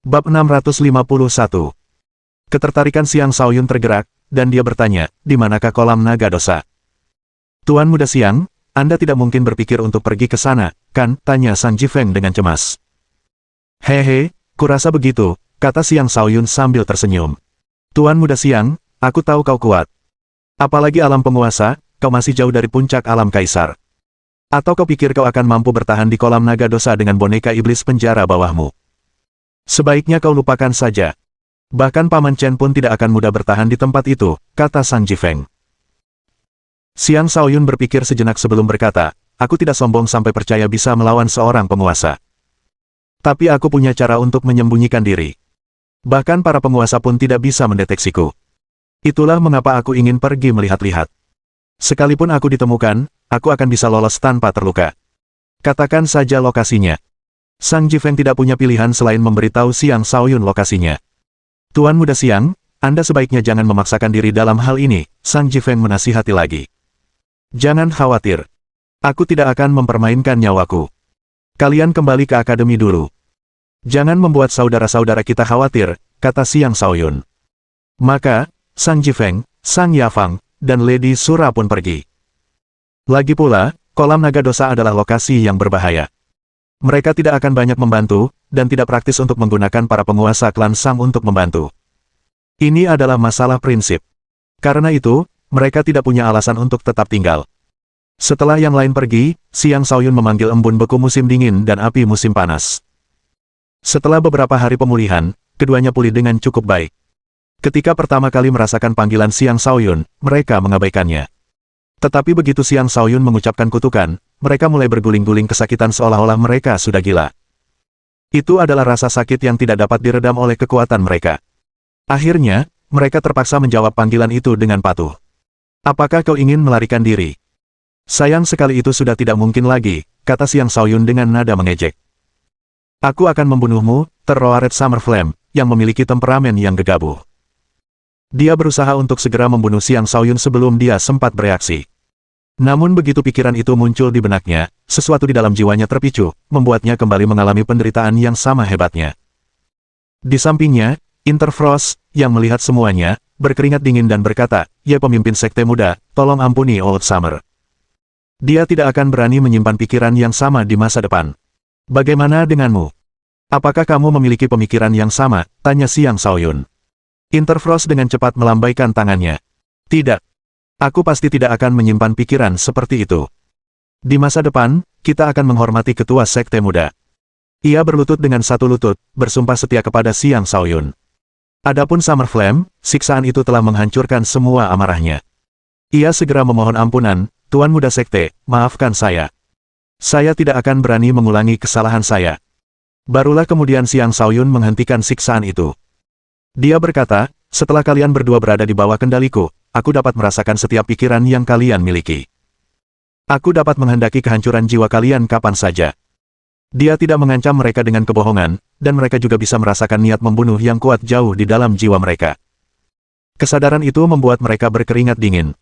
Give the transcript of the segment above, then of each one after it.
Bab 651. Ketertarikan Siang Shaoyun tergerak, dan dia bertanya, di manakah kolam naga dosa? Tuan Muda Siang, Anda tidak mungkin berpikir untuk pergi ke sana, kan? Tanya Sang Jifeng dengan cemas. Hehe, kurasa begitu, kata Siang Shaoyun sambil tersenyum. Tuan Muda Siang, aku tahu kau kuat. Apalagi alam penguasa, kau masih jauh dari puncak alam kaisar. Atau kau pikir kau akan mampu bertahan di kolam naga dosa dengan boneka iblis penjara bawahmu? Sebaiknya kau lupakan saja. Bahkan Paman Chen pun tidak akan mudah bertahan di tempat itu, kata Sang Jifeng. Siang Shaoyun berpikir sejenak sebelum berkata, aku tidak sombong sampai percaya bisa melawan seorang penguasa. Tapi aku punya cara untuk menyembunyikan diri. Bahkan para penguasa pun tidak bisa mendeteksiku. Itulah mengapa aku ingin pergi melihat-lihat. Sekalipun aku ditemukan, aku akan bisa lolos tanpa terluka. Katakan saja lokasinya. Sang Jifeng tidak punya pilihan selain memberitahu Siang Shaoyun lokasinya. Tuan Muda Siang, Anda sebaiknya jangan memaksakan diri dalam hal ini, Sang Jifeng menasihati lagi. Jangan khawatir. Aku tidak akan mempermainkan nyawaku. Kalian kembali ke akademi dulu. Jangan membuat saudara-saudara kita khawatir, kata Siang Shaoyun. Maka, Sang Jifeng, Sang Yafang, dan Lady Sura pun pergi. Lagi pula, kolam naga dosa adalah lokasi yang berbahaya. Mereka tidak akan banyak membantu, dan tidak praktis untuk menggunakan para penguasa klan Sang untuk membantu. Ini adalah masalah prinsip. Karena itu, mereka tidak punya alasan untuk tetap tinggal. Setelah yang lain pergi, Siang Shaoyun memanggil embun beku musim dingin dan api musim panas. Setelah beberapa hari pemulihan, keduanya pulih dengan cukup baik. Ketika pertama kali merasakan panggilan Siang Shaoyun, mereka mengabaikannya. Tetapi begitu Siang Shaoyun mengucapkan kutukan, mereka mulai berguling-guling kesakitan seolah-olah mereka sudah gila. Itu adalah rasa sakit yang tidak dapat diredam oleh kekuatan mereka. Akhirnya, mereka terpaksa menjawab panggilan itu dengan patuh. Apakah kau ingin melarikan diri? Sayang sekali itu sudah tidak mungkin lagi, kata Siang Shaoyun dengan nada mengejek. Aku akan membunuhmu, Terroared Summer Flame, yang memiliki temperamen yang gegabah. Dia berusaha untuk segera membunuh Siang Shaoyun sebelum dia sempat bereaksi. Namun begitu pikiran itu muncul di benaknya, sesuatu di dalam jiwanya terpicu, membuatnya kembali mengalami penderitaan yang sama hebatnya. Di sampingnya, Interfrost, yang melihat semuanya, berkeringat dingin dan berkata, ya pemimpin sekte muda, tolong ampuni Old Summer. Dia tidak akan berani menyimpan pikiran yang sama di masa depan. Bagaimana denganmu? Apakah kamu memiliki pemikiran yang sama? Tanya Siang Shaoyun. Interfrost dengan cepat melambaikan tangannya. Tidak. Aku pasti tidak akan menyimpan pikiran seperti itu. Di masa depan, kita akan menghormati ketua sekte muda. Ia berlutut dengan satu lutut, bersumpah setia kepada Siang Shaoyun. Adapun Summer Flame, siksaan itu telah menghancurkan semua amarahnya. Ia segera memohon ampunan, Tuan Muda Sekte, maafkan saya. Saya tidak akan berani mengulangi kesalahan saya. Barulah kemudian Siang Shaoyun menghentikan siksaan itu. Dia berkata, setelah kalian berdua berada di bawah kendaliku, aku dapat merasakan setiap pikiran yang kalian miliki. Aku dapat menghendaki kehancuran jiwa kalian kapan saja. Dia tidak mengancam mereka dengan kebohongan, dan mereka juga bisa merasakan niat membunuh yang kuat jauh di dalam jiwa mereka. Kesadaran itu membuat mereka berkeringat dingin.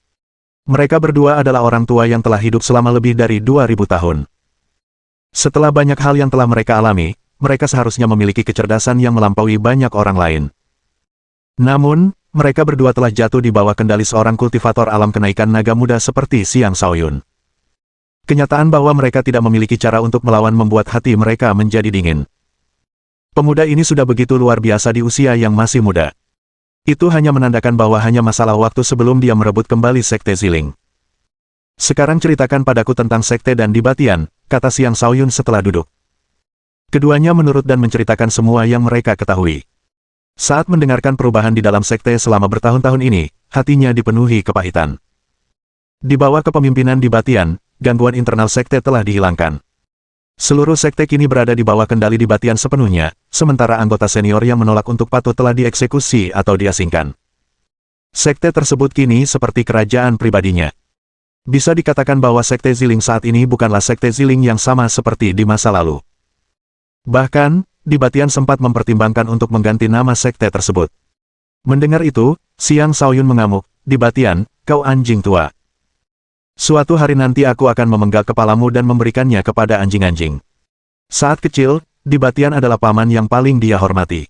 Mereka berdua adalah orang tua yang telah hidup selama lebih dari 2000 tahun. Setelah banyak hal yang telah mereka alami, mereka seharusnya memiliki kecerdasan yang melampaui banyak orang lain. Namun, mereka berdua telah jatuh di bawah kendali seorang kultivator alam kenaikan naga muda seperti Siang Shaoyun. Kenyataan bahwa mereka tidak memiliki cara untuk melawan membuat hati mereka menjadi dingin. Pemuda ini sudah begitu luar biasa di usia yang masih muda. Itu hanya menandakan bahwa hanya masalah waktu sebelum dia merebut kembali Sekte Ziling. Sekarang ceritakan padaku tentang Sekte dan Dibatian, kata Siang Shaoyun setelah duduk. Keduanya menurut dan menceritakan semua yang mereka ketahui. Saat mendengarkan perubahan di dalam sekte selama bertahun-tahun ini, hatinya dipenuhi kepahitan. Di bawah kepemimpinan Dibatian, gangguan internal sekte telah dihilangkan. Seluruh sekte kini berada di bawah kendali Dibatian sepenuhnya, sementara anggota senior yang menolak untuk patuh telah dieksekusi atau diasingkan. Sekte tersebut kini seperti kerajaan pribadinya. Bisa dikatakan bahwa Sekte Ziling saat ini bukanlah Sekte Ziling yang sama seperti di masa lalu. Bahkan, Dibatian sempat mempertimbangkan untuk mengganti nama sekte tersebut. Mendengar itu, Siang Shaoyun mengamuk, Dibatian, kau anjing tua. Suatu hari nanti aku akan memenggal kepalamu dan memberikannya kepada anjing-anjing. Saat kecil, Dibatian adalah paman yang paling dia hormati.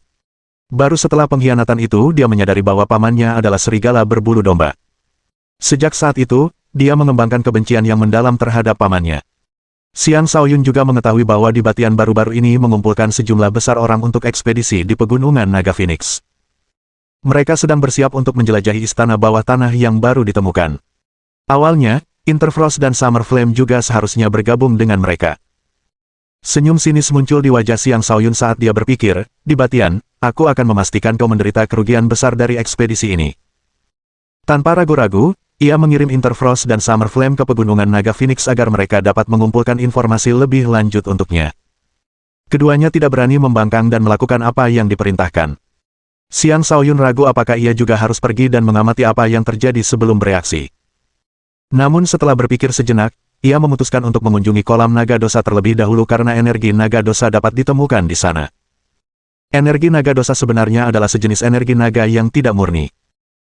Baru setelah pengkhianatan itu dia menyadari bahwa pamannya adalah serigala berbulu domba. Sejak saat itu, dia mengembangkan kebencian yang mendalam terhadap pamannya. Xiang Shaoyun juga mengetahui bahwa di Batian baru-baru ini mengumpulkan sejumlah besar orang untuk ekspedisi di pegunungan Naga Phoenix. Mereka sedang bersiap untuk menjelajahi istana bawah tanah yang baru ditemukan. Awalnya, Interfrost dan Summer Flame juga seharusnya bergabung dengan mereka. Senyum sinis muncul di wajah Xiang Shaoyun saat dia berpikir, di Batian, aku akan memastikan kau menderita kerugian besar dari ekspedisi ini. Tanpa ragu-ragu, ia mengirim Interfrost dan Summer Flame ke pegunungan Naga Phoenix agar mereka dapat mengumpulkan informasi lebih lanjut untuknya. Keduanya tidak berani membangkang dan melakukan apa yang diperintahkan. Xiang Shaoyun ragu apakah ia juga harus pergi dan mengamati apa yang terjadi sebelum bereaksi. Namun setelah berpikir sejenak, ia memutuskan untuk mengunjungi kolam naga dosa terlebih dahulu karena energi naga dosa dapat ditemukan di sana. Energi naga dosa sebenarnya adalah sejenis energi naga yang tidak murni.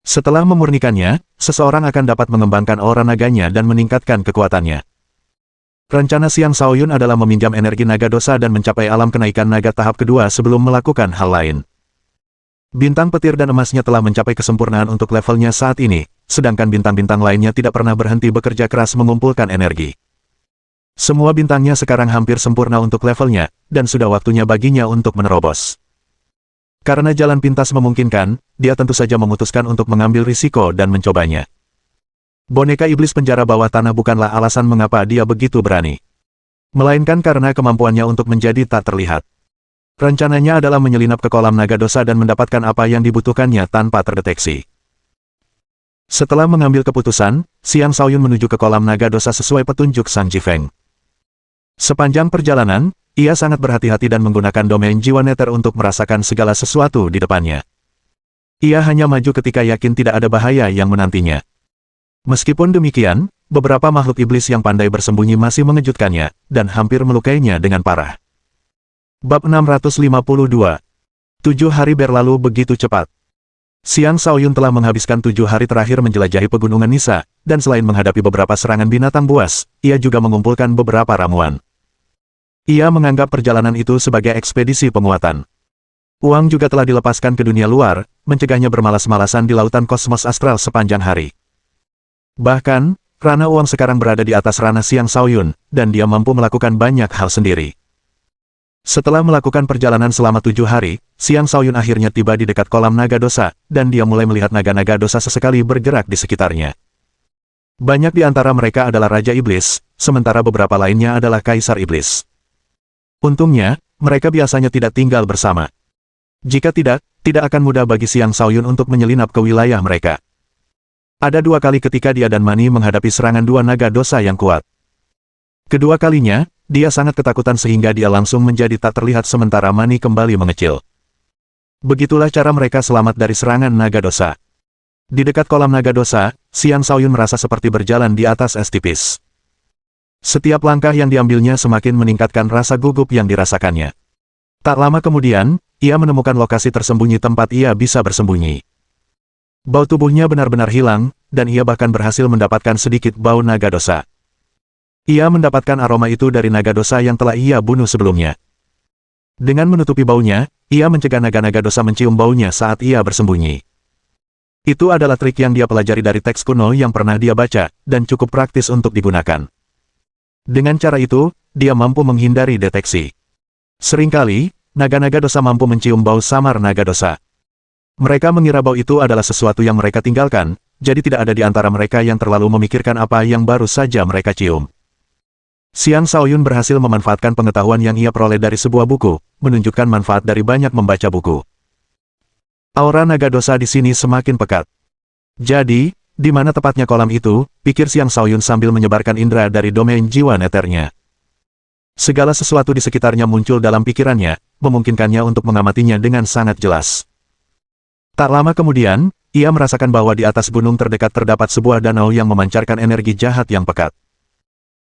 Setelah memurnikannya, seseorang akan dapat mengembangkan aura naganya dan meningkatkan kekuatannya. Rencana Xiang Shaoyun adalah meminjam energi naga dosa dan mencapai alam kenaikan naga tahap kedua sebelum melakukan hal lain. Bintang petir dan emasnya telah mencapai kesempurnaan untuk levelnya saat ini, sedangkan bintang-bintang lainnya tidak pernah berhenti bekerja keras mengumpulkan energi. Semua bintangnya sekarang hampir sempurna untuk levelnya, dan sudah waktunya baginya untuk menerobos. Karena jalan pintas memungkinkan, dia tentu saja memutuskan untuk mengambil risiko dan mencobanya. Boneka iblis penjara bawah tanah bukanlah alasan mengapa dia begitu berani. Melainkan karena kemampuannya untuk menjadi tak terlihat. Rencananya adalah menyelinap ke kolam naga dosa dan mendapatkan apa yang dibutuhkannya tanpa terdeteksi. Setelah mengambil keputusan, Xiang Shaoyun menuju ke kolam naga dosa sesuai petunjuk Sang Jifeng. Sepanjang perjalanan, ia sangat berhati-hati dan menggunakan domain jiwa neter untuk merasakan segala sesuatu di depannya. Ia hanya maju ketika yakin tidak ada bahaya yang menantinya. Meskipun demikian, beberapa makhluk iblis yang pandai bersembunyi masih mengejutkannya, dan hampir melukainya dengan parah. Bab 652. 7 hari berlalu begitu cepat. Xiang Shaoyun telah menghabiskan 7 hari terakhir menjelajahi pegunungan Nisa, dan selain menghadapi beberapa serangan binatang buas, ia juga mengumpulkan beberapa ramuan. Ia menganggap perjalanan itu sebagai ekspedisi penguatan. Uang juga telah dilepaskan ke dunia luar, mencegahnya bermalas-malasan di lautan kosmos astral sepanjang hari. Bahkan, Rana Uang sekarang berada di atas Rana Xiang Shaoyun, dan dia mampu melakukan banyak hal sendiri. Setelah melakukan perjalanan selama 7 hari, Xiang Shaoyun akhirnya tiba di dekat kolam naga dosa, dan dia mulai melihat naga-naga dosa sesekali bergerak di sekitarnya. Banyak di antara mereka adalah Raja Iblis, sementara beberapa lainnya adalah Kaisar Iblis. Untungnya, mereka biasanya tidak tinggal bersama. Jika tidak akan mudah bagi Xiang Shaoyun untuk menyelinap ke wilayah mereka. Ada 2 kali ketika dia dan Mani menghadapi serangan 2 naga dosa yang kuat. Kedua kalinya, dia sangat ketakutan sehingga dia langsung menjadi tak terlihat sementara Mani kembali mengecil. Begitulah cara mereka selamat dari serangan naga dosa. Di dekat kolam naga dosa, Xiang Shaoyun merasa seperti berjalan di atas es tipis. Setiap langkah yang diambilnya semakin meningkatkan rasa gugup yang dirasakannya. Tak lama kemudian, ia menemukan lokasi tersembunyi tempat ia bisa bersembunyi. Bau tubuhnya benar-benar hilang, dan ia bahkan berhasil mendapatkan sedikit bau naga dosa. Ia mendapatkan aroma itu dari naga dosa yang telah ia bunuh sebelumnya. Dengan menutupi baunya, ia mencegah naga-naga dosa mencium baunya saat ia bersembunyi. Itu adalah trik yang dia pelajari dari teks kuno yang pernah dia baca, dan cukup praktis untuk digunakan. Dengan cara itu, dia mampu menghindari deteksi. Seringkali, naga-naga dosa mampu mencium bau samar naga dosa. Mereka mengira bau itu adalah sesuatu yang mereka tinggalkan, jadi tidak ada di antara mereka yang terlalu memikirkan apa yang baru saja mereka cium. Xiang Shaoyun berhasil memanfaatkan pengetahuan yang ia peroleh dari sebuah buku, menunjukkan manfaat dari banyak membaca buku. Aura naga dosa di sini semakin pekat. Jadi, di mana tepatnya kolam itu, pikir Xiang Shaoyun sambil menyebarkan indera dari domain jiwa neternya. Segala sesuatu di sekitarnya muncul dalam pikirannya, memungkinkannya untuk mengamatinya dengan sangat jelas. Tak lama kemudian, ia merasakan bahwa di atas gunung terdekat terdapat sebuah danau yang memancarkan energi jahat yang pekat.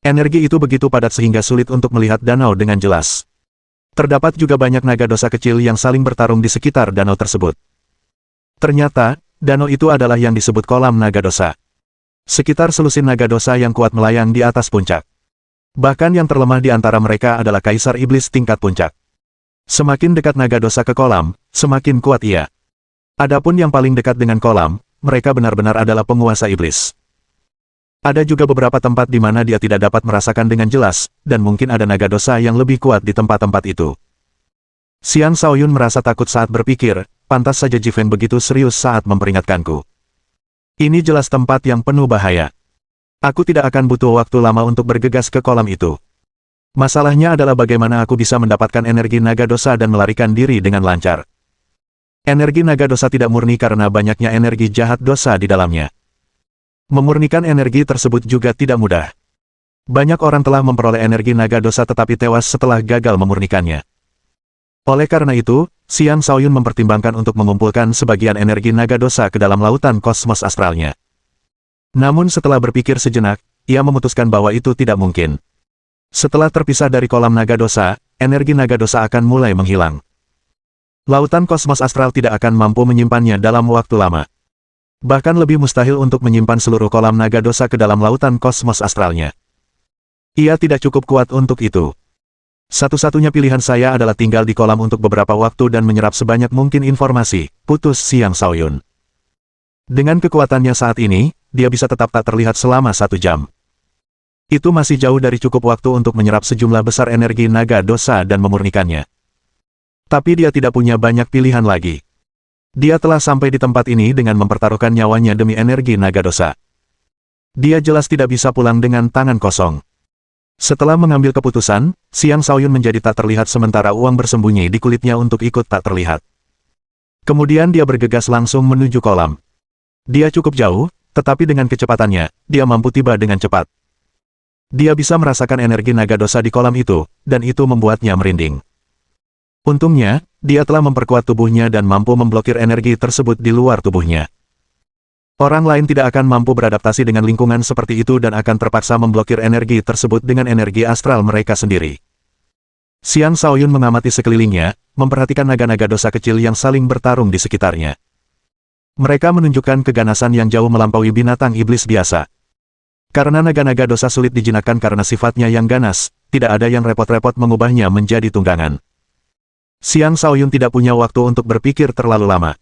Energi itu begitu padat sehingga sulit untuk melihat danau dengan jelas. Terdapat juga banyak naga dosa kecil yang saling bertarung di sekitar danau tersebut. Ternyata, danau itu adalah yang disebut kolam naga dosa. Sekitar selusin naga dosa yang kuat melayang di atas puncak. Bahkan yang terlemah di antara mereka adalah Kaisar Iblis tingkat puncak. Semakin dekat naga dosa ke kolam, semakin kuat ia. Adapun yang paling dekat dengan kolam, mereka benar-benar adalah penguasa iblis. Ada juga beberapa tempat di mana dia tidak dapat merasakan dengan jelas, dan mungkin ada naga dosa yang lebih kuat di tempat-tempat itu. Xiang Shaoyun merasa takut saat berpikir, pantas saja Ji Fen begitu serius saat memperingatkanku. Ini jelas tempat yang penuh bahaya. Aku tidak akan butuh waktu lama untuk bergegas ke kolam itu. Masalahnya adalah bagaimana aku bisa mendapatkan energi naga dosa dan melarikan diri dengan lancar. Energi naga dosa tidak murni karena banyaknya energi jahat dosa di dalamnya. Memurnikan energi tersebut juga tidak mudah. Banyak orang telah memperoleh energi naga dosa tetapi tewas setelah gagal memurnikannya. Oleh karena itu, Xiang Shaoyun mempertimbangkan untuk mengumpulkan sebagian energi naga dosa ke dalam lautan kosmos astralnya. Namun setelah berpikir sejenak, ia memutuskan bahwa itu tidak mungkin. Setelah terpisah dari kolam naga dosa, energi naga dosa akan mulai menghilang. Lautan kosmos astral tidak akan mampu menyimpannya dalam waktu lama. Bahkan lebih mustahil untuk menyimpan seluruh kolam naga dosa ke dalam lautan kosmos astralnya. Ia tidak cukup kuat untuk itu. Satu-satunya pilihan saya adalah tinggal di kolam untuk beberapa waktu dan menyerap sebanyak mungkin informasi, putus Xiang Shaoyun. Dengan kekuatannya saat ini, dia bisa tetap tak terlihat selama 1 jam. Itu masih jauh dari cukup waktu untuk menyerap sejumlah besar energi naga dosa dan memurnikannya. Tapi dia tidak punya banyak pilihan lagi. Dia telah sampai di tempat ini dengan mempertaruhkan nyawanya demi energi naga dosa. Dia jelas tidak bisa pulang dengan tangan kosong. Setelah mengambil keputusan, Xiang Shaoyun menjadi tak terlihat sementara uang bersembunyi di kulitnya untuk ikut tak terlihat. Kemudian dia bergegas langsung menuju kolam. Dia cukup jauh, tetapi dengan kecepatannya, dia mampu tiba dengan cepat. Dia bisa merasakan energi naga dosa di kolam itu, dan itu membuatnya merinding. Untungnya, dia telah memperkuat tubuhnya dan mampu memblokir energi tersebut di luar tubuhnya. Orang lain tidak akan mampu beradaptasi dengan lingkungan seperti itu dan akan terpaksa memblokir energi tersebut dengan energi astral mereka sendiri. Xiang Shaoyun mengamati sekelilingnya, memperhatikan naga-naga dosa kecil yang saling bertarung di sekitarnya. Mereka menunjukkan keganasan yang jauh melampaui binatang iblis biasa. Karena naga-naga dosa sulit dijinakkan karena sifatnya yang ganas, tidak ada yang repot-repot mengubahnya menjadi tunggangan. Xiang Shaoyun tidak punya waktu untuk berpikir terlalu lama.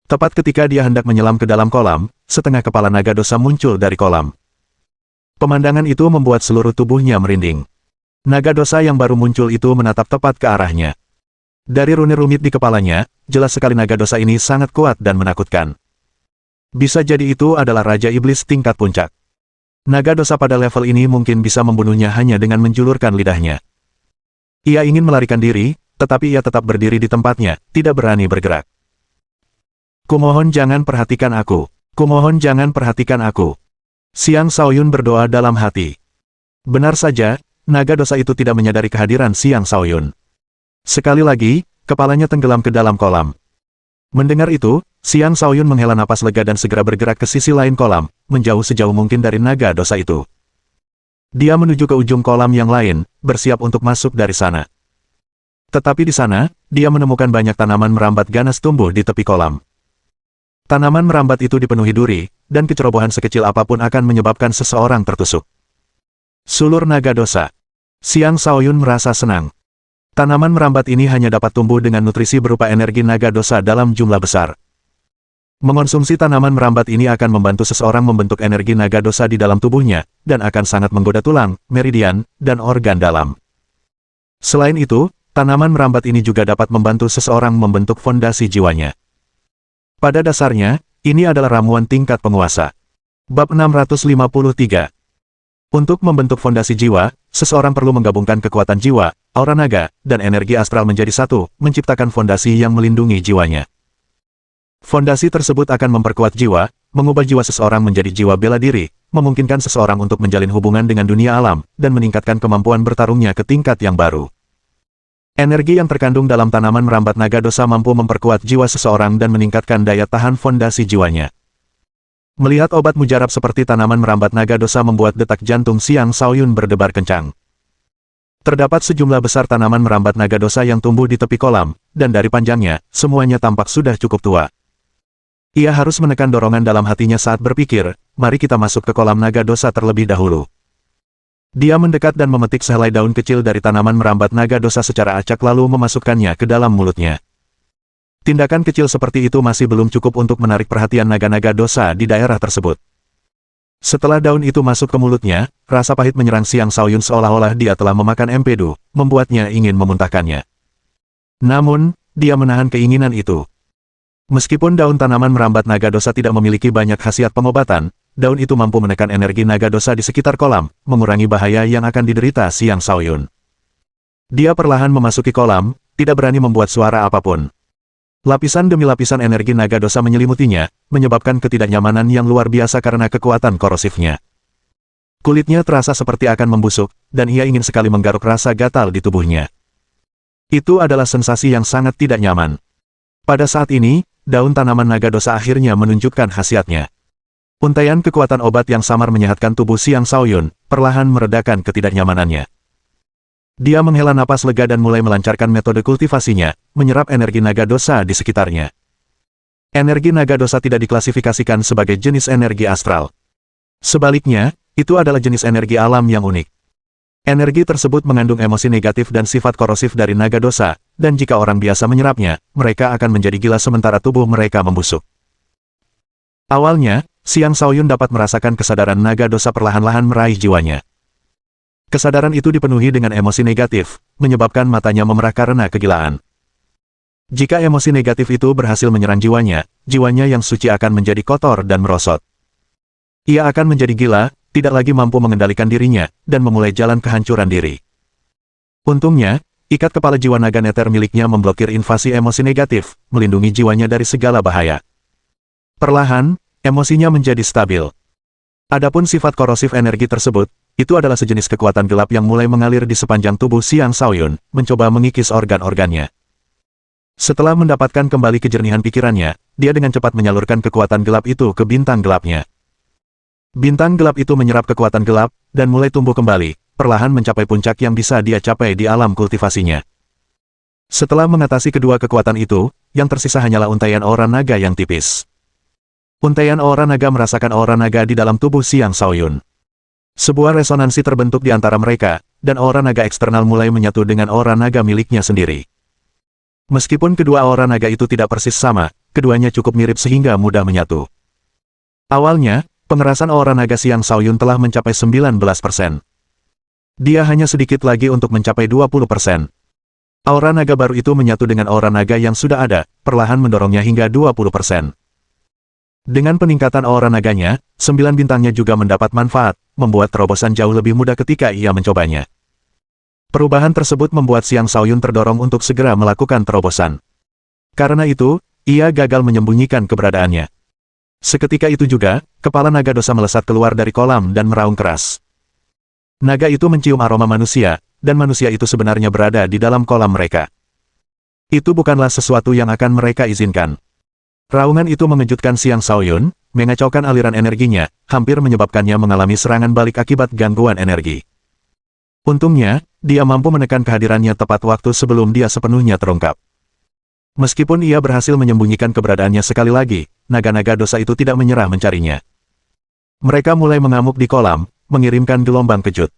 Tepat ketika dia hendak menyelam ke dalam kolam, setengah kepala naga dosa muncul dari kolam. Pemandangan itu membuat seluruh tubuhnya merinding. Naga dosa yang baru muncul itu menatap tepat ke arahnya. Dari rune rumit di kepalanya, jelas sekali naga dosa ini sangat kuat dan menakutkan. Bisa jadi itu adalah Raja Iblis tingkat puncak. Naga dosa pada level ini mungkin bisa membunuhnya hanya dengan menjulurkan lidahnya. Ia ingin melarikan diri, tetapi ia tetap berdiri di tempatnya, tidak berani bergerak. Kumohon jangan perhatikan aku. Kumohon jangan perhatikan aku. Xiang Shaoyun berdoa dalam hati. Benar saja, naga dosa itu tidak menyadari kehadiran Xiang Shaoyun. Sekali lagi, kepalanya tenggelam ke dalam kolam. Mendengar itu, Xiang Shaoyun menghela napas lega dan segera bergerak ke sisi lain kolam, menjauh sejauh mungkin dari naga dosa itu. Dia menuju ke ujung kolam yang lain, bersiap untuk masuk dari sana. Tetapi di sana, dia menemukan banyak tanaman merambat ganas tumbuh di tepi kolam. Tanaman merambat itu dipenuhi duri, dan kecerobohan sekecil apapun akan menyebabkan seseorang tertusuk. Sulur naga dosa. Xiang Shaoyun merasa senang. Tanaman merambat ini hanya dapat tumbuh dengan nutrisi berupa energi naga dosa dalam jumlah besar. Mengonsumsi tanaman merambat ini akan membantu seseorang membentuk energi naga dosa di dalam tubuhnya, dan akan sangat menggoda tulang, meridian, dan organ dalam. Selain itu, tanaman merambat ini juga dapat membantu seseorang membentuk fondasi jiwanya. Pada dasarnya, ini adalah ramuan tingkat penguasa. Bab 653. Untuk membentuk fondasi jiwa, seseorang perlu menggabungkan kekuatan jiwa, aura naga, dan energi astral menjadi satu, menciptakan fondasi yang melindungi jiwanya. Fondasi tersebut akan memperkuat jiwa, mengubah jiwa seseorang menjadi jiwa bela diri, memungkinkan seseorang untuk menjalin hubungan dengan dunia alam, dan meningkatkan kemampuan bertarungnya ke tingkat yang baru. Energi yang terkandung dalam tanaman merambat naga dosa mampu memperkuat jiwa seseorang dan meningkatkan daya tahan fondasi jiwanya. Melihat obat mujarab seperti tanaman merambat naga dosa membuat detak jantung Xiang Shaoyun berdebar kencang. Terdapat sejumlah besar tanaman merambat naga dosa yang tumbuh di tepi kolam, dan dari panjangnya, semuanya tampak sudah cukup tua. Ia harus menekan dorongan dalam hatinya saat berpikir, mari kita masuk ke kolam naga dosa terlebih dahulu. Dia mendekat dan memetik sehelai daun kecil dari tanaman merambat naga dosa secara acak lalu memasukkannya ke dalam mulutnya. Tindakan kecil seperti itu masih belum cukup untuk menarik perhatian naga-naga dosa di daerah tersebut. Setelah daun itu masuk ke mulutnya, rasa pahit menyerang Xiang Shaoyun seolah-olah dia telah memakan empedu, membuatnya ingin memuntahkannya. Namun, dia menahan keinginan itu. Meskipun daun tanaman merambat naga dosa tidak memiliki banyak khasiat pengobatan, daun itu mampu menekan energi naga dosa di sekitar kolam, mengurangi bahaya yang akan diderita Xiang Shaoyun. Dia perlahan memasuki kolam, tidak berani membuat suara apapun. Lapisan demi lapisan energi naga dosa menyelimutinya, menyebabkan ketidaknyamanan yang luar biasa karena kekuatan korosifnya. Kulitnya terasa seperti akan membusuk, dan ia ingin sekali menggaruk rasa gatal di tubuhnya. Itu adalah sensasi yang sangat tidak nyaman. Pada saat ini, daun tanaman naga dosa akhirnya menunjukkan khasiatnya. Untaian kekuatan obat yang samar menyehatkan tubuh Xiang Shaoyun, perlahan meredakan ketidaknyamanannya. Dia menghela napas lega dan mulai melancarkan metode kultivasinya, menyerap energi naga dosa di sekitarnya. Energi naga dosa tidak diklasifikasikan sebagai jenis energi astral. Sebaliknya, itu adalah jenis energi alam yang unik. Energi tersebut mengandung emosi negatif dan sifat korosif dari naga dosa, dan jika orang biasa menyerapnya, mereka akan menjadi gila sementara tubuh mereka membusuk. Awalnya, Xiang Shaoyun dapat merasakan kesadaran naga dosa perlahan-lahan meraih jiwanya. Kesadaran itu dipenuhi dengan emosi negatif, menyebabkan matanya memerah karena kegilaan. Jika emosi negatif itu berhasil menyerang jiwanya, jiwanya yang suci akan menjadi kotor dan merosot. Ia akan menjadi gila, tidak lagi mampu mengendalikan dirinya, dan memulai jalan kehancuran diri. Untungnya, ikat kepala jiwa naga neter miliknya memblokir invasi emosi negatif, melindungi jiwanya dari segala bahaya. Perlahan, emosinya menjadi stabil. Adapun sifat korosif energi tersebut, itu adalah sejenis kekuatan gelap yang mulai mengalir di sepanjang tubuh Xiang Shaoyun, mencoba mengikis organ-organnya. Setelah mendapatkan kembali kejernihan pikirannya, dia dengan cepat menyalurkan kekuatan gelap itu ke bintang gelapnya. Bintang gelap itu menyerap kekuatan gelap, dan mulai tumbuh kembali, perlahan mencapai puncak yang bisa dia capai di alam kultivasinya. Setelah mengatasi kedua kekuatan itu, yang tersisa hanyalah untaian aura naga yang tipis. Untaian aura naga merasakan aura naga di dalam tubuh Xiang Shaoyun. Sebuah resonansi terbentuk di antara mereka, dan aura naga eksternal mulai menyatu dengan aura naga miliknya sendiri. Meskipun kedua aura naga itu tidak persis sama, keduanya cukup mirip sehingga mudah menyatu. Awalnya, pengerasan aura naga Xiang Shaoyun telah mencapai 19%. Dia hanya sedikit lagi untuk mencapai 20%. Aura naga baru itu menyatu dengan aura naga yang sudah ada, perlahan mendorongnya hingga 20%. Dengan peningkatan aura naganya, 9 bintangnya juga mendapat manfaat, membuat terobosan jauh lebih mudah ketika ia mencobanya. Perubahan tersebut membuat Xiang Shaoyun terdorong untuk segera melakukan terobosan. Karena itu, ia gagal menyembunyikan keberadaannya. Seketika itu juga, kepala naga dosa melesat keluar dari kolam dan meraung keras. Naga itu mencium aroma manusia, dan manusia itu sebenarnya berada di dalam kolam mereka. Itu bukanlah sesuatu yang akan mereka izinkan. Raungan itu mengejutkan Xiang Shaoyun, mengacaukan aliran energinya, hampir menyebabkannya mengalami serangan balik akibat gangguan energi. Untungnya, dia mampu menekan kehadirannya tepat waktu sebelum dia sepenuhnya terungkap. Meskipun ia berhasil menyembunyikan keberadaannya sekali lagi, naga-naga dosa itu tidak menyerah mencarinya. Mereka mulai mengamuk di kolam, mengirimkan gelombang kejut.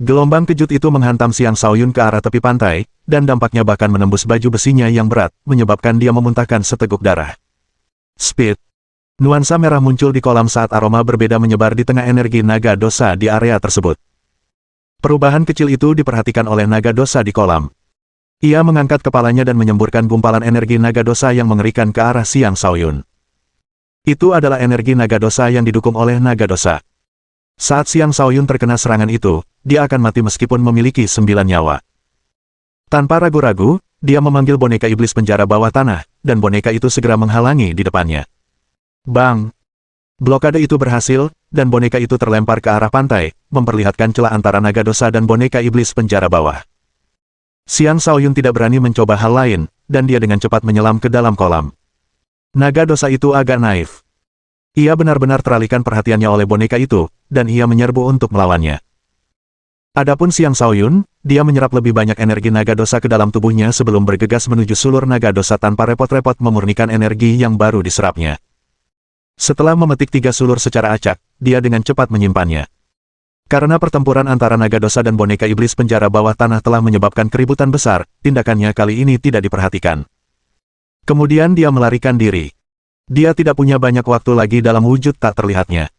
Gelombang kejut itu menghantam Xiang Shaoyun ke arah tepi pantai, dan dampaknya bahkan menembus baju besinya yang berat, menyebabkan dia memuntahkan seteguk darah. Speed. Nuansa merah muncul di kolam saat aroma berbeda menyebar di tengah energi naga dosa di area tersebut. Perubahan kecil itu diperhatikan oleh naga dosa di kolam. Ia mengangkat kepalanya dan menyemburkan gumpalan energi naga dosa yang mengerikan ke arah Xiang Shaoyun. Itu adalah energi naga dosa yang didukung oleh naga dosa. Saat Xiang Shaoyun terkena serangan itu, dia akan mati meskipun memiliki 9 nyawa. Tanpa ragu-ragu, dia memanggil boneka iblis penjara bawah tanah, dan boneka itu segera menghalangi di depannya. Bang! Blokade itu berhasil, dan boneka itu terlempar ke arah pantai, memperlihatkan celah antara naga dosa dan boneka iblis penjara bawah. Xiang Shaoyun tidak berani mencoba hal lain, dan dia dengan cepat menyelam ke dalam kolam. Naga dosa itu agak naif. Ia benar-benar teralihkan perhatiannya oleh boneka itu, dan ia menyerbu untuk melawannya. Adapun Xiang Shaoyun, dia menyerap lebih banyak energi naga dosa ke dalam tubuhnya sebelum bergegas menuju sulur naga dosa tanpa repot-repot memurnikan energi yang baru diserapnya. Setelah memetik 3 sulur secara acak, dia dengan cepat menyimpannya. Karena pertempuran antara naga dosa dan boneka iblis penjara bawah tanah telah menyebabkan keributan besar, tindakannya kali ini tidak diperhatikan. Kemudian dia melarikan diri. Dia tidak punya banyak waktu lagi dalam wujud tak terlihatnya.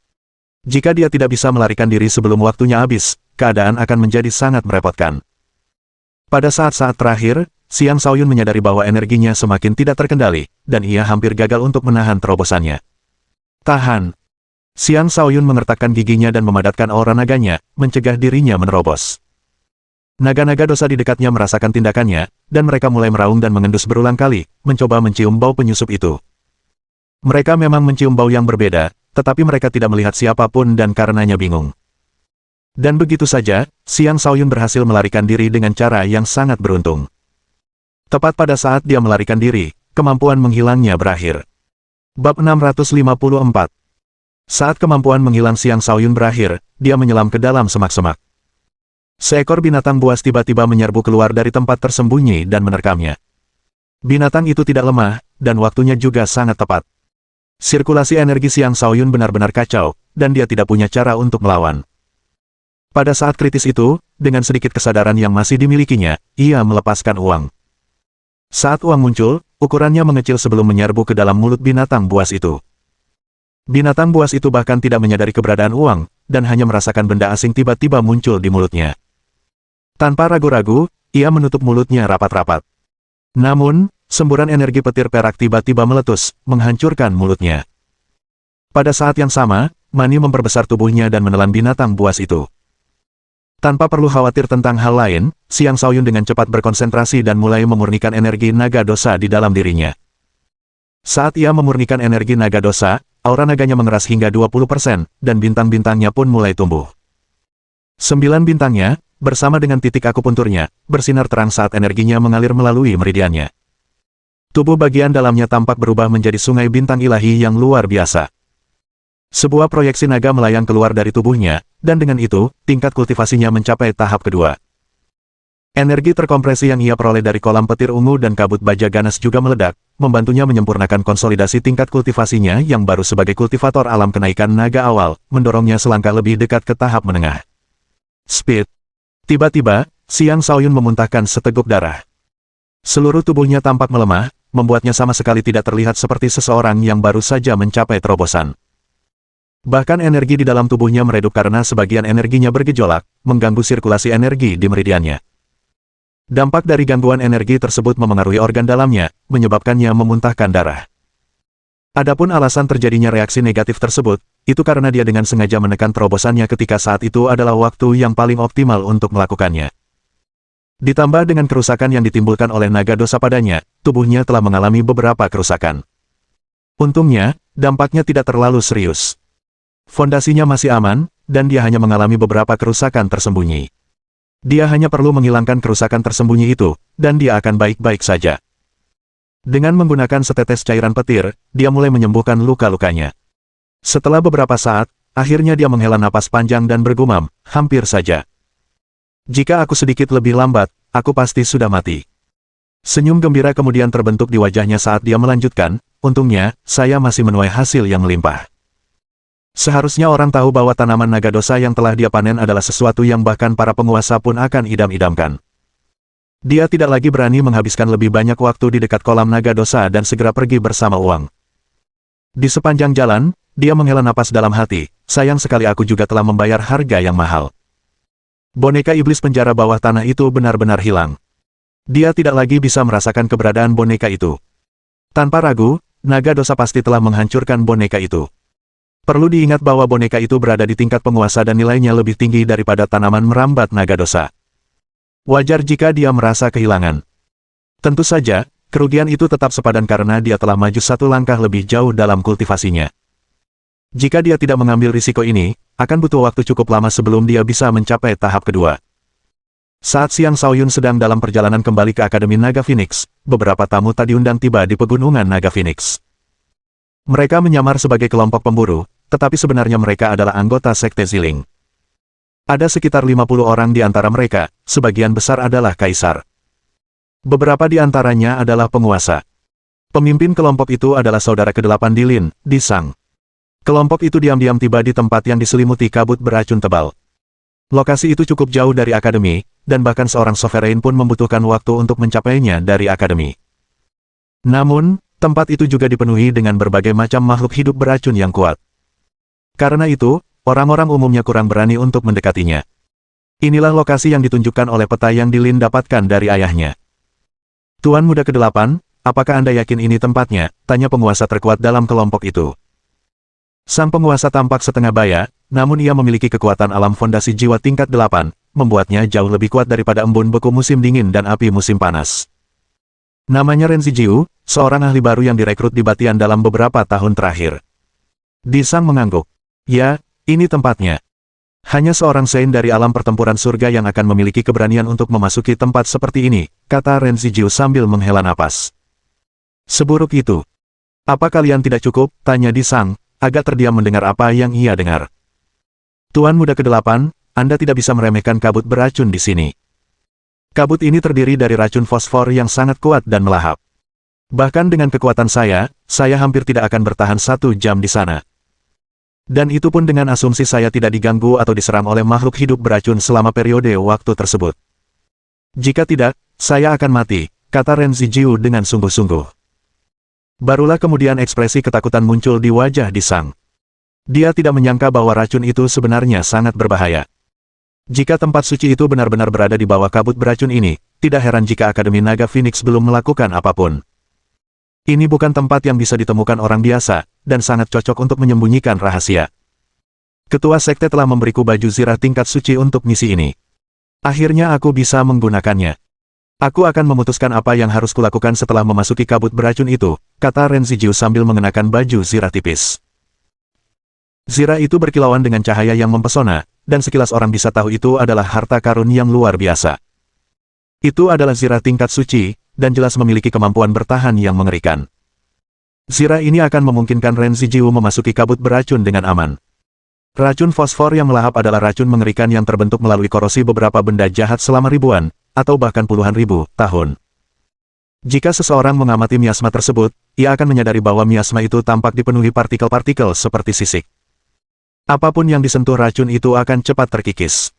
Jika dia tidak bisa melarikan diri sebelum waktunya habis, keadaan akan menjadi sangat merepotkan. Pada saat-saat terakhir, Xiang Shaoyun menyadari bahwa energinya semakin tidak terkendali, dan ia hampir gagal untuk menahan terobosannya. Tahan! Xiang Shaoyun mengertakkan giginya dan memadatkan aura naganya, mencegah dirinya menerobos. Naga-naga dosa di dekatnya merasakan tindakannya, dan mereka mulai meraung dan mengendus berulang kali, mencoba mencium bau penyusup itu. Mereka memang mencium bau yang berbeda, tetapi mereka tidak melihat siapapun dan karenanya bingung. Dan begitu saja, Xiang Shaoyun berhasil melarikan diri dengan cara yang sangat beruntung. Tepat pada saat dia melarikan diri, kemampuan menghilangnya berakhir. Bab 654. Saat kemampuan menghilang Xiang Shaoyun berakhir, dia menyelam ke dalam semak-semak. Seekor binatang buas tiba-tiba menyerbu keluar dari tempat tersembunyi dan menerkamnya. Binatang itu tidak lemah, dan waktunya juga sangat tepat. Sirkulasi energi Xiang Shaoyun benar-benar kacau, dan dia tidak punya cara untuk melawan. Pada saat kritis itu, dengan sedikit kesadaran yang masih dimilikinya, ia melepaskan uang. Saat uang muncul, ukurannya mengecil sebelum menyerbu ke dalam mulut binatang buas itu. Binatang buas itu bahkan tidak menyadari keberadaan uang, dan hanya merasakan benda asing tiba-tiba muncul di mulutnya. Tanpa ragu-ragu, ia menutup mulutnya rapat-rapat. Namun, semburan energi petir perak tiba-tiba meletus, menghancurkan mulutnya. Pada saat yang sama, mani memperbesar tubuhnya dan menelan binatang buas itu. Tanpa perlu khawatir tentang hal lain, Xiang Shaoyun dengan cepat berkonsentrasi dan mulai memurnikan energi naga dosa di dalam dirinya. Saat ia memurnikan energi naga dosa, aura naganya mengeras hingga 20%, dan bintang-bintangnya pun mulai tumbuh. 9 bintangnya, bersama dengan titik akupunturnya, bersinar terang saat energinya mengalir melalui meridiannya. Tubuh bagian dalamnya tampak berubah menjadi sungai bintang ilahi yang luar biasa. Sebuah proyeksi naga melayang keluar dari tubuhnya, dan dengan itu, tingkat kultivasinya mencapai tahap kedua. Energi terkompresi yang ia peroleh dari kolam petir ungu dan kabut baja ganas juga meledak, membantunya menyempurnakan konsolidasi tingkat kultivasinya yang baru sebagai kultivator alam kenaikan naga awal, mendorongnya selangkah lebih dekat ke tahap menengah. Speed. Tiba-tiba, Xiang Shaoyun memuntahkan seteguk darah. Seluruh tubuhnya tampak melemah, membuatnya sama sekali tidak terlihat seperti seseorang yang baru saja mencapai terobosan. Bahkan energi di dalam tubuhnya meredup karena sebagian energinya bergejolak, mengganggu sirkulasi energi di meridiannya. Dampak dari gangguan energi tersebut memengaruhi organ dalamnya, menyebabkannya memuntahkan darah. Adapun alasan terjadinya reaksi negatif tersebut, itu karena dia dengan sengaja menekan terobosannya ketika saat itu adalah waktu yang paling optimal untuk melakukannya. Ditambah dengan kerusakan yang ditimbulkan oleh naga dosa padanya, tubuhnya telah mengalami beberapa kerusakan. Untungnya, dampaknya tidak terlalu serius. Fondasinya masih aman, dan dia hanya mengalami beberapa kerusakan tersembunyi. Dia hanya perlu menghilangkan kerusakan tersembunyi itu, dan dia akan baik-baik saja. Dengan menggunakan setetes cairan petir, dia mulai menyembuhkan luka-lukanya. Setelah beberapa saat, akhirnya dia menghela napas panjang dan bergumam, hampir saja. Jika aku sedikit lebih lambat, aku pasti sudah mati. Senyum gembira kemudian terbentuk di wajahnya saat dia melanjutkan, untungnya, saya masih menuai hasil yang melimpah. Seharusnya orang tahu bahwa tanaman naga dosa yang telah dia panen adalah sesuatu yang bahkan para penguasa pun akan idam-idamkan. Dia tidak lagi berani menghabiskan lebih banyak waktu di dekat kolam naga dosa dan segera pergi bersama uang. Di sepanjang jalan, dia menghela napas dalam hati, sayang sekali aku juga telah membayar harga yang mahal. Boneka iblis penjara bawah tanah itu benar-benar hilang. Dia tidak lagi bisa merasakan keberadaan boneka itu. Tanpa ragu, naga dosa pasti telah menghancurkan boneka itu. Perlu diingat bahwa boneka itu berada di tingkat penguasa dan nilainya lebih tinggi daripada tanaman merambat naga dosa. Wajar jika dia merasa kehilangan. Tentu saja, kerugian itu tetap sepadan karena dia telah maju satu langkah lebih jauh dalam kultivasinya. Jika dia tidak mengambil risiko ini, akan butuh waktu cukup lama sebelum dia bisa mencapai tahap kedua. Saat Xiang Shaoyun sedang dalam perjalanan kembali ke Akademi Naga Phoenix, beberapa tamu tak diundang tiba di pegunungan Naga Phoenix. Mereka menyamar sebagai kelompok pemburu, tetapi sebenarnya mereka adalah anggota Sekte Ziling. Ada sekitar 50 orang di antara mereka, sebagian besar adalah kaisar. Beberapa di antaranya adalah penguasa. Pemimpin kelompok itu adalah saudara ke-8 Dilin, Disang. Kelompok itu diam-diam tiba di tempat yang diselimuti kabut beracun tebal. Lokasi itu cukup jauh dari akademi, dan bahkan seorang sovereign pun membutuhkan waktu untuk mencapainya dari akademi. Namun, tempat itu juga dipenuhi dengan berbagai macam makhluk hidup beracun yang kuat. Karena itu, orang-orang umumnya kurang berani untuk mendekatinya. Inilah lokasi yang ditunjukkan oleh peta yang Dilin dapatkan dari ayahnya. Tuan Muda ke-8, apakah Anda yakin ini tempatnya? Tanya penguasa terkuat dalam kelompok itu. Sang penguasa tampak setengah baya, namun ia memiliki kekuatan alam fondasi jiwa tingkat 8, membuatnya jauh lebih kuat daripada embun beku musim dingin dan api musim panas. Namanya Renzi Jiu, seorang ahli baru yang direkrut di Batian dalam beberapa tahun terakhir. Disang mengangguk. Ya, ini tempatnya. Hanya seorang Saint dari alam pertempuran surga yang akan memiliki keberanian untuk memasuki tempat seperti ini, kata Renzi Jiu sambil menghela napas. Seburuk itu. Apa kalian tidak cukup? Tanya Disang, agak terdiam mendengar apa yang ia dengar. Tuan Muda ke-8, Anda tidak bisa meremehkan kabut beracun di sini. Kabut ini terdiri dari racun fosfor yang sangat kuat dan melahap. Bahkan dengan kekuatan saya hampir tidak akan bertahan 1 jam di sana. Dan itu pun dengan asumsi saya tidak diganggu atau diserang oleh makhluk hidup beracun selama periode waktu tersebut. Jika tidak, saya akan mati, kata Renzi Jiu dengan sungguh-sungguh. Barulah kemudian ekspresi ketakutan muncul di wajah Disang. Dia tidak menyangka bahwa racun itu sebenarnya sangat berbahaya. Jika tempat suci itu benar-benar berada di bawah kabut beracun ini, tidak heran jika Akademi Naga Phoenix belum melakukan apapun. Ini bukan tempat yang bisa ditemukan orang biasa, dan sangat cocok untuk menyembunyikan rahasia. Ketua Sekte telah memberiku baju zirah tingkat suci untuk misi ini. Akhirnya aku bisa menggunakannya. Aku akan memutuskan apa yang harus kulakukan setelah memasuki kabut beracun itu, kata Renzi Jiu sambil mengenakan baju zirah tipis. Zirah itu berkilauan dengan cahaya yang mempesona, dan sekilas orang bisa tahu itu adalah harta karun yang luar biasa. Itu adalah zirah tingkat suci, dan jelas memiliki kemampuan bertahan yang mengerikan. Zirah ini akan memungkinkan Renzi Jiu memasuki kabut beracun dengan aman. Racun fosfor yang melahap adalah racun mengerikan yang terbentuk melalui korosi beberapa benda jahat selama ribuan, atau bahkan puluhan ribu tahun. Jika seseorang mengamati miasma tersebut, ia akan menyadari bahwa miasma itu tampak dipenuhi partikel-partikel seperti sisik. Apapun yang disentuh racun itu akan cepat terkikis.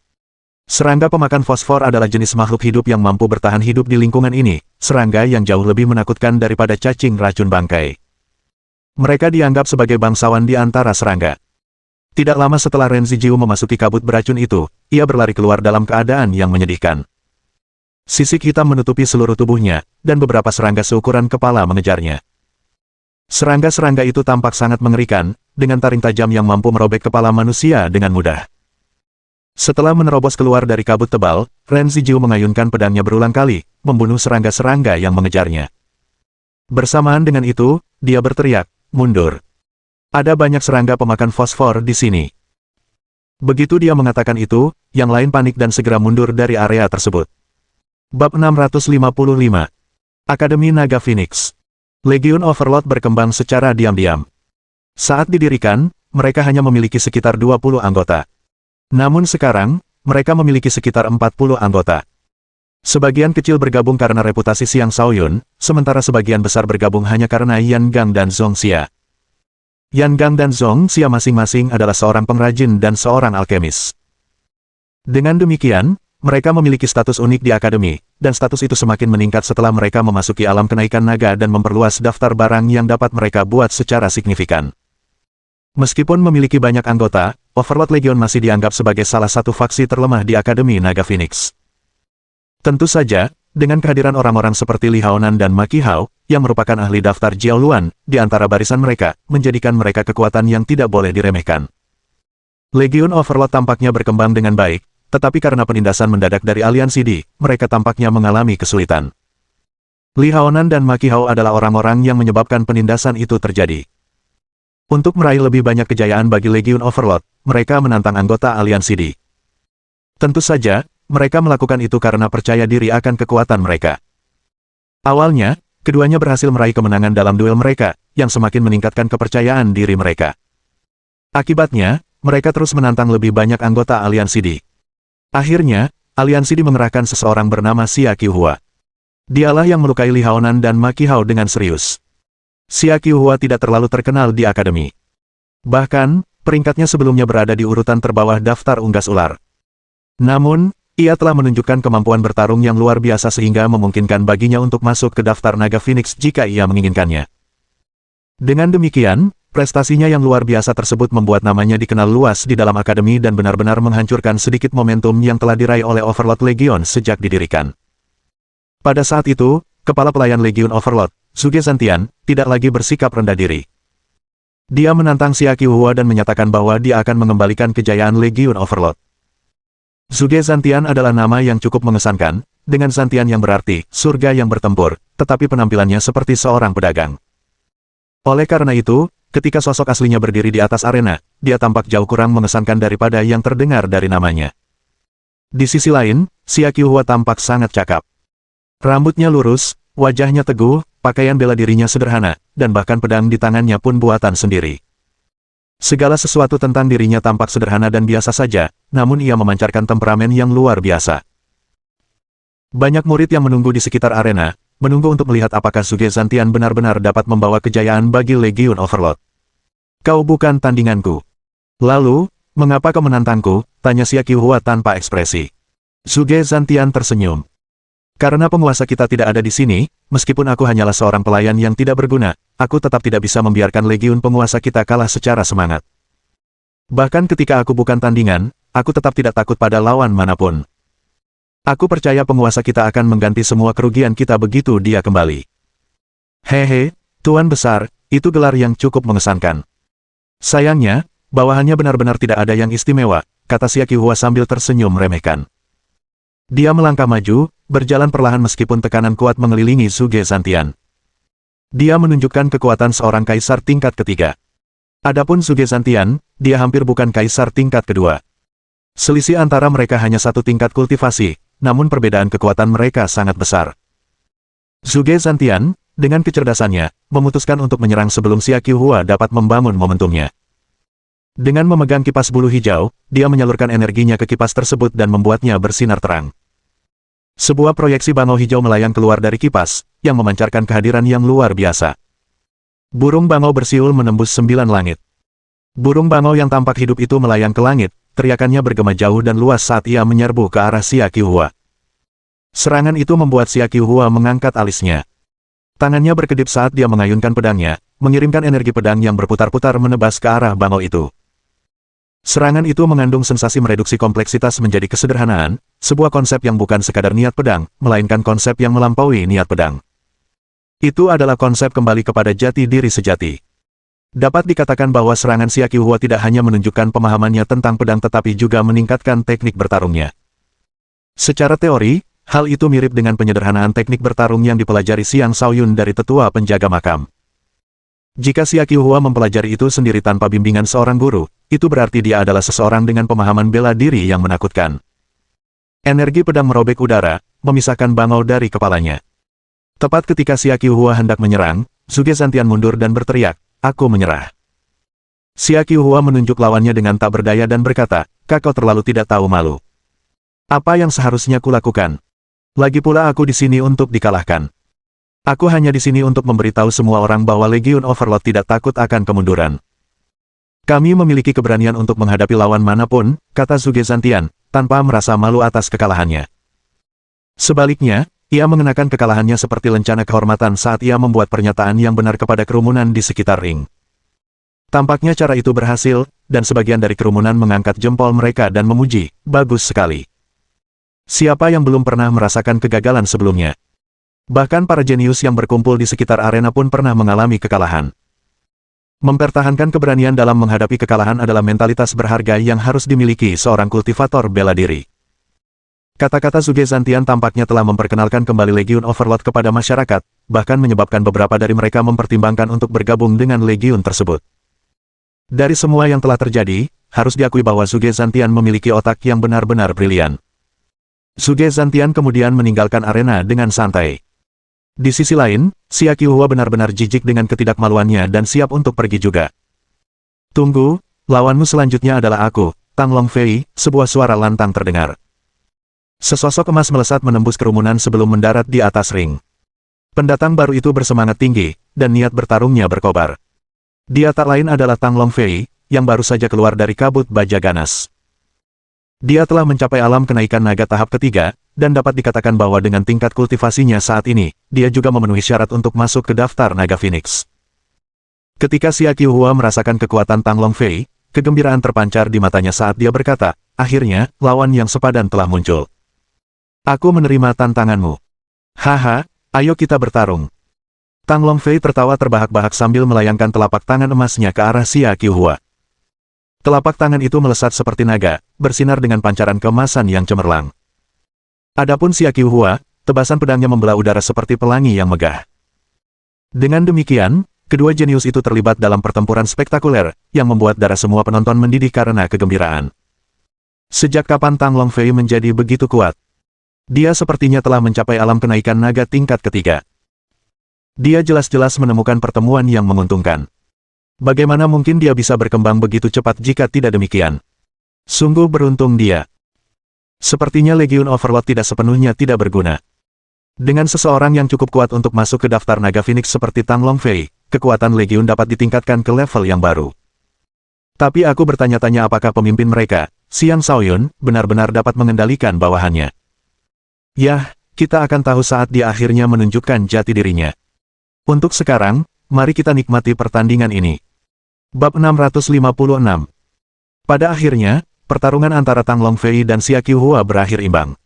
Serangga pemakan fosfor adalah jenis makhluk hidup yang mampu bertahan hidup di lingkungan ini, serangga yang jauh lebih menakutkan daripada cacing racun bangkai. Mereka dianggap sebagai bangsawan di antara serangga. Tidak lama setelah Renzi Jiu memasuki kabut beracun itu, ia berlari keluar dalam keadaan yang menyedihkan. Sisik hitam menutupi seluruh tubuhnya, dan beberapa serangga seukuran kepala mengejarnya. Serangga-serangga itu tampak sangat mengerikan, dengan taring tajam yang mampu merobek kepala manusia dengan mudah. Setelah menerobos keluar dari kabut tebal, Renzi Jiu mengayunkan pedangnya berulang kali, membunuh serangga-serangga yang mengejarnya. Bersamaan dengan itu, dia berteriak, "Mundur! Ada banyak serangga pemakan fosfor di sini." Begitu dia mengatakan itu, yang lain panik dan segera mundur dari area tersebut. Bab 655. Akademi Naga Phoenix. Legion Overlord berkembang secara diam-diam. Saat didirikan, mereka hanya memiliki sekitar 20 anggota. Namun sekarang, mereka memiliki sekitar 40 anggota. Sebagian kecil bergabung karena reputasi Xiang Shaoyun, sementara sebagian besar bergabung hanya karena Yan Gang dan Zhong Xia. Yan Gang dan Zhong Xia masing-masing adalah seorang pengrajin dan seorang alkemis. Dengan demikian, mereka memiliki status unik di akademi, dan status itu semakin meningkat setelah mereka memasuki alam kenaikan naga dan memperluas daftar barang yang dapat mereka buat secara signifikan. Meskipun memiliki banyak anggota, Overlord Legion masih dianggap sebagai salah satu faksi terlemah di Akademi Naga Phoenix. Tentu saja, dengan kehadiran orang-orang seperti Li Haonan dan Ma Qihao, yang merupakan ahli daftar Jiao Luan, di antara barisan mereka, menjadikan mereka kekuatan yang tidak boleh diremehkan. Legion Overlord tampaknya berkembang dengan baik, tetapi karena penindasan mendadak dari aliansi Di, mereka tampaknya mengalami kesulitan. Li Haonan dan Ma Qihao adalah orang-orang yang menyebabkan penindasan itu terjadi. Untuk meraih lebih banyak kejayaan bagi Legion Overlord, mereka menantang anggota aliansi Di. Tentu saja, mereka melakukan itu karena percaya diri akan kekuatan mereka. Awalnya, keduanya berhasil meraih kemenangan dalam duel mereka, yang semakin meningkatkan kepercayaan diri mereka. Akibatnya, mereka terus menantang lebih banyak anggota aliansi Di. Akhirnya, aliansi Di mengerahkan seseorang bernama Xia Qiuhua. Dialah yang melukai Li Haonan dan Ma Qihao dengan serius. Xia Qiuhua tidak terlalu terkenal di akademi. Bahkan, peringkatnya sebelumnya berada di urutan terbawah daftar unggas ular. Namun, ia telah menunjukkan kemampuan bertarung yang luar biasa sehingga memungkinkan baginya untuk masuk ke daftar Naga Phoenix jika ia menginginkannya. Dengan demikian, prestasinya yang luar biasa tersebut membuat namanya dikenal luas di dalam akademi dan benar-benar menghancurkan sedikit momentum yang telah diraih oleh Overlord Legion sejak didirikan. Pada saat itu, kepala pelayan Legion Overlord, Zhuge Zantian, tidak lagi bersikap rendah diri. Dia menantang Xia Qiuhua dan menyatakan bahwa dia akan mengembalikan kejayaan Legion Overlord. Zhuge Zantian adalah nama yang cukup mengesankan, dengan Zantian yang berarti surga yang bertempur, tetapi penampilannya seperti seorang pedagang. Oleh karena itu, ketika sosok aslinya berdiri di atas arena, dia tampak jauh kurang mengesankan daripada yang terdengar dari namanya. Di sisi lain, Xia Qiuhua tampak sangat cakap. Rambutnya lurus, wajahnya teguh, pakaian bela dirinya sederhana, dan bahkan pedang di tangannya pun buatan sendiri. Segala sesuatu tentang dirinya tampak sederhana dan biasa saja, namun ia memancarkan temperamen yang luar biasa. Banyak murid yang menunggu di sekitar arena, menunggu untuk melihat apakah Zhuge Zantian benar-benar dapat membawa kejayaan bagi Legion Overlord. Kau bukan tandinganku. Lalu, mengapa kau menantangku? Tanya Xia Qiuhua tanpa ekspresi. Zhuge Zantian tersenyum. Karena penguasa kita tidak ada di sini, meskipun aku hanyalah seorang pelayan yang tidak berguna, aku tetap tidak bisa membiarkan legiun penguasa kita kalah secara semangat. Bahkan ketika aku bukan tandingan, aku tetap tidak takut pada lawan manapun. Aku percaya penguasa kita akan mengganti semua kerugian kita begitu dia kembali. Hehe, Tuan Besar, itu gelar yang cukup mengesankan. Sayangnya, bawahannya benar-benar tidak ada yang istimewa, kata Xia Qiuhua sambil tersenyum meremehkan. Dia melangkah maju, berjalan perlahan meskipun tekanan kuat mengelilingi Zhuge Zantian. Dia menunjukkan kekuatan seorang kaisar tingkat ketiga. Adapun Zhuge Zantian, dia hampir bukan kaisar tingkat kedua. Selisih antara mereka hanya satu tingkat kultivasi, namun perbedaan kekuatan mereka sangat besar. Zhuge Zantian, dengan kecerdasannya, memutuskan untuk menyerang sebelum Xia Qiuhua dapat membangun momentumnya. Dengan memegang kipas bulu hijau, dia menyalurkan energinya ke kipas tersebut dan membuatnya bersinar terang. Sebuah proyeksi bangau hijau melayang keluar dari kipas, yang memancarkan kehadiran yang luar biasa. Burung bangau bersiul menembus 9 langit. Burung bangau yang tampak hidup itu melayang ke langit, teriakannya bergema jauh dan luas saat ia menyerbu ke arah Xia Qiuhua. Serangan itu membuat Xia Qiuhua mengangkat alisnya. Tangannya berkedip saat dia mengayunkan pedangnya, mengirimkan energi pedang yang berputar-putar menebas ke arah bangau itu. Serangan itu mengandung sensasi mereduksi kompleksitas menjadi kesederhanaan, sebuah konsep yang bukan sekadar niat pedang, melainkan konsep yang melampaui niat pedang. Itu adalah konsep kembali kepada jati diri sejati. Dapat dikatakan bahwa serangan Xia Qiuhua tidak hanya menunjukkan pemahamannya tentang pedang tetapi juga meningkatkan teknik bertarungnya. Secara teori, hal itu mirip dengan penyederhanaan teknik bertarung yang dipelajari Xiang Shaoyun dari tetua penjaga makam. Jika Xia Qiuhua mempelajari itu sendiri tanpa bimbingan seorang guru, itu berarti dia adalah seseorang dengan pemahaman bela diri yang menakutkan. Energi pedang merobek udara, memisahkan bangau dari kepalanya. Tepat ketika Xia Qiuhua hendak menyerang, Zhuge Zantian mundur dan berteriak, "Aku menyerah." Xia Qiuhua menunjuk lawannya dengan tak berdaya dan berkata, "Kau terlalu tidak tahu malu. Apa yang seharusnya kulakukan? Lagi pula aku di sini untuk dikalahkan. Aku hanya di sini untuk memberitahu semua orang bahwa Legion Overlord tidak takut akan kemunduran. Kami memiliki keberanian untuk menghadapi lawan manapun," kata Zhuge Zantian, tanpa merasa malu atas kekalahannya. Sebaliknya, ia mengenakan kekalahannya seperti lencana kehormatan saat ia membuat pernyataan yang benar kepada kerumunan di sekitar ring. Tampaknya cara itu berhasil, dan sebagian dari kerumunan mengangkat jempol mereka dan memuji, "Bagus sekali." Siapa yang belum pernah merasakan kegagalan sebelumnya? Bahkan para jenius yang berkumpul di sekitar arena pun pernah mengalami kekalahan. Mempertahankan keberanian dalam menghadapi kekalahan adalah mentalitas berharga yang harus dimiliki seorang kultivator bela diri. Kata-kata Zhuge Zantian tampaknya telah memperkenalkan kembali Legion Overlord kepada masyarakat, bahkan menyebabkan beberapa dari mereka mempertimbangkan untuk bergabung dengan Legion tersebut. Dari semua yang telah terjadi, harus diakui bahwa Zhuge Zantian memiliki otak yang benar-benar brilian. Zhuge Zantian kemudian meninggalkan arena dengan santai. Di sisi lain, Xia Qiuhua benar-benar jijik dengan ketidakmaluannya dan siap untuk pergi juga. "Tunggu, lawanmu selanjutnya adalah aku, Tang Longfei," sebuah suara lantang terdengar. Sesosok emas melesat menembus kerumunan sebelum mendarat di atas ring. Pendatang baru itu bersemangat tinggi, dan niat bertarungnya berkobar. Dia tak lain adalah Tang Longfei, yang baru saja keluar dari kabut baja ganas. Dia telah mencapai alam kenaikan naga tahap ketiga, dan dapat dikatakan bahwa dengan tingkat kultivasinya saat ini, dia juga memenuhi syarat untuk masuk ke daftar naga Phoenix. Ketika Xia Qiuhua merasakan kekuatan Tang Longfei, kegembiraan terpancar di matanya saat dia berkata, akhirnya, lawan yang sepadan telah muncul. Aku menerima tantanganmu. Haha, ayo kita bertarung. Tang Longfei tertawa terbahak-bahak sambil melayangkan telapak tangan emasnya ke arah Xia Qiuhua. Telapak tangan itu melesat seperti naga, bersinar dengan pancaran keemasan yang cemerlang. Adapun Xia Qiuhua, tebasan pedangnya membelah udara seperti pelangi yang megah. Dengan demikian, kedua jenius itu terlibat dalam pertempuran spektakuler, yang membuat darah semua penonton mendidih karena kegembiraan. Sejak kapan Tang Longfei menjadi begitu kuat? Dia sepertinya telah mencapai alam kenaikan naga tingkat ketiga. Dia jelas-jelas menemukan pertemuan yang menguntungkan. Bagaimana mungkin dia bisa berkembang begitu cepat jika tidak demikian? Sungguh beruntung dia. Sepertinya Legiun Overlord tidak sepenuhnya tidak berguna. Dengan seseorang yang cukup kuat untuk masuk ke daftar naga Phoenix seperti Tang Longfei, kekuatan Legiun dapat ditingkatkan ke level yang baru. Tapi aku bertanya-tanya apakah pemimpin mereka, Xiang Shaoyun, benar-benar dapat mengendalikan bawahannya. Yah, kita akan tahu saat dia akhirnya menunjukkan jati dirinya. Untuk sekarang, mari kita nikmati pertandingan ini. Bab 656. Pada akhirnya, pertarungan antara Tang Longfei dan Xia Qiuhua berakhir imbang.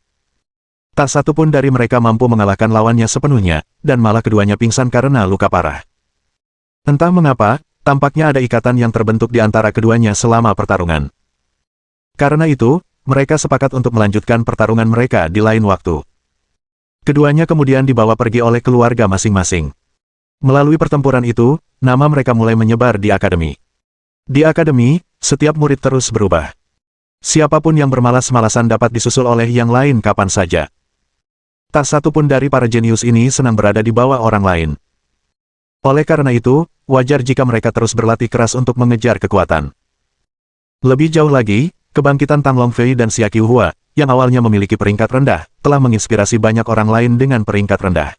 Tak satu pun dari mereka mampu mengalahkan lawannya sepenuhnya, dan malah keduanya pingsan karena luka parah. Entah mengapa, tampaknya ada ikatan yang terbentuk di antara keduanya selama pertarungan. Karena itu, mereka sepakat untuk melanjutkan pertarungan mereka di lain waktu. Keduanya kemudian dibawa pergi oleh keluarga masing-masing. Melalui pertempuran itu, nama mereka mulai menyebar di akademi. Di akademi, setiap murid terus berubah. Siapapun yang bermalas-malasan dapat disusul oleh yang lain kapan saja. Tak satu pun dari para jenius ini senang berada di bawah orang lain. Oleh karena itu, wajar jika mereka terus berlatih keras untuk mengejar kekuatan. Lebih jauh lagi, kebangkitan Tang Longfei dan Xia Qiuhua, yang awalnya memiliki peringkat rendah, telah menginspirasi banyak orang lain dengan peringkat rendah.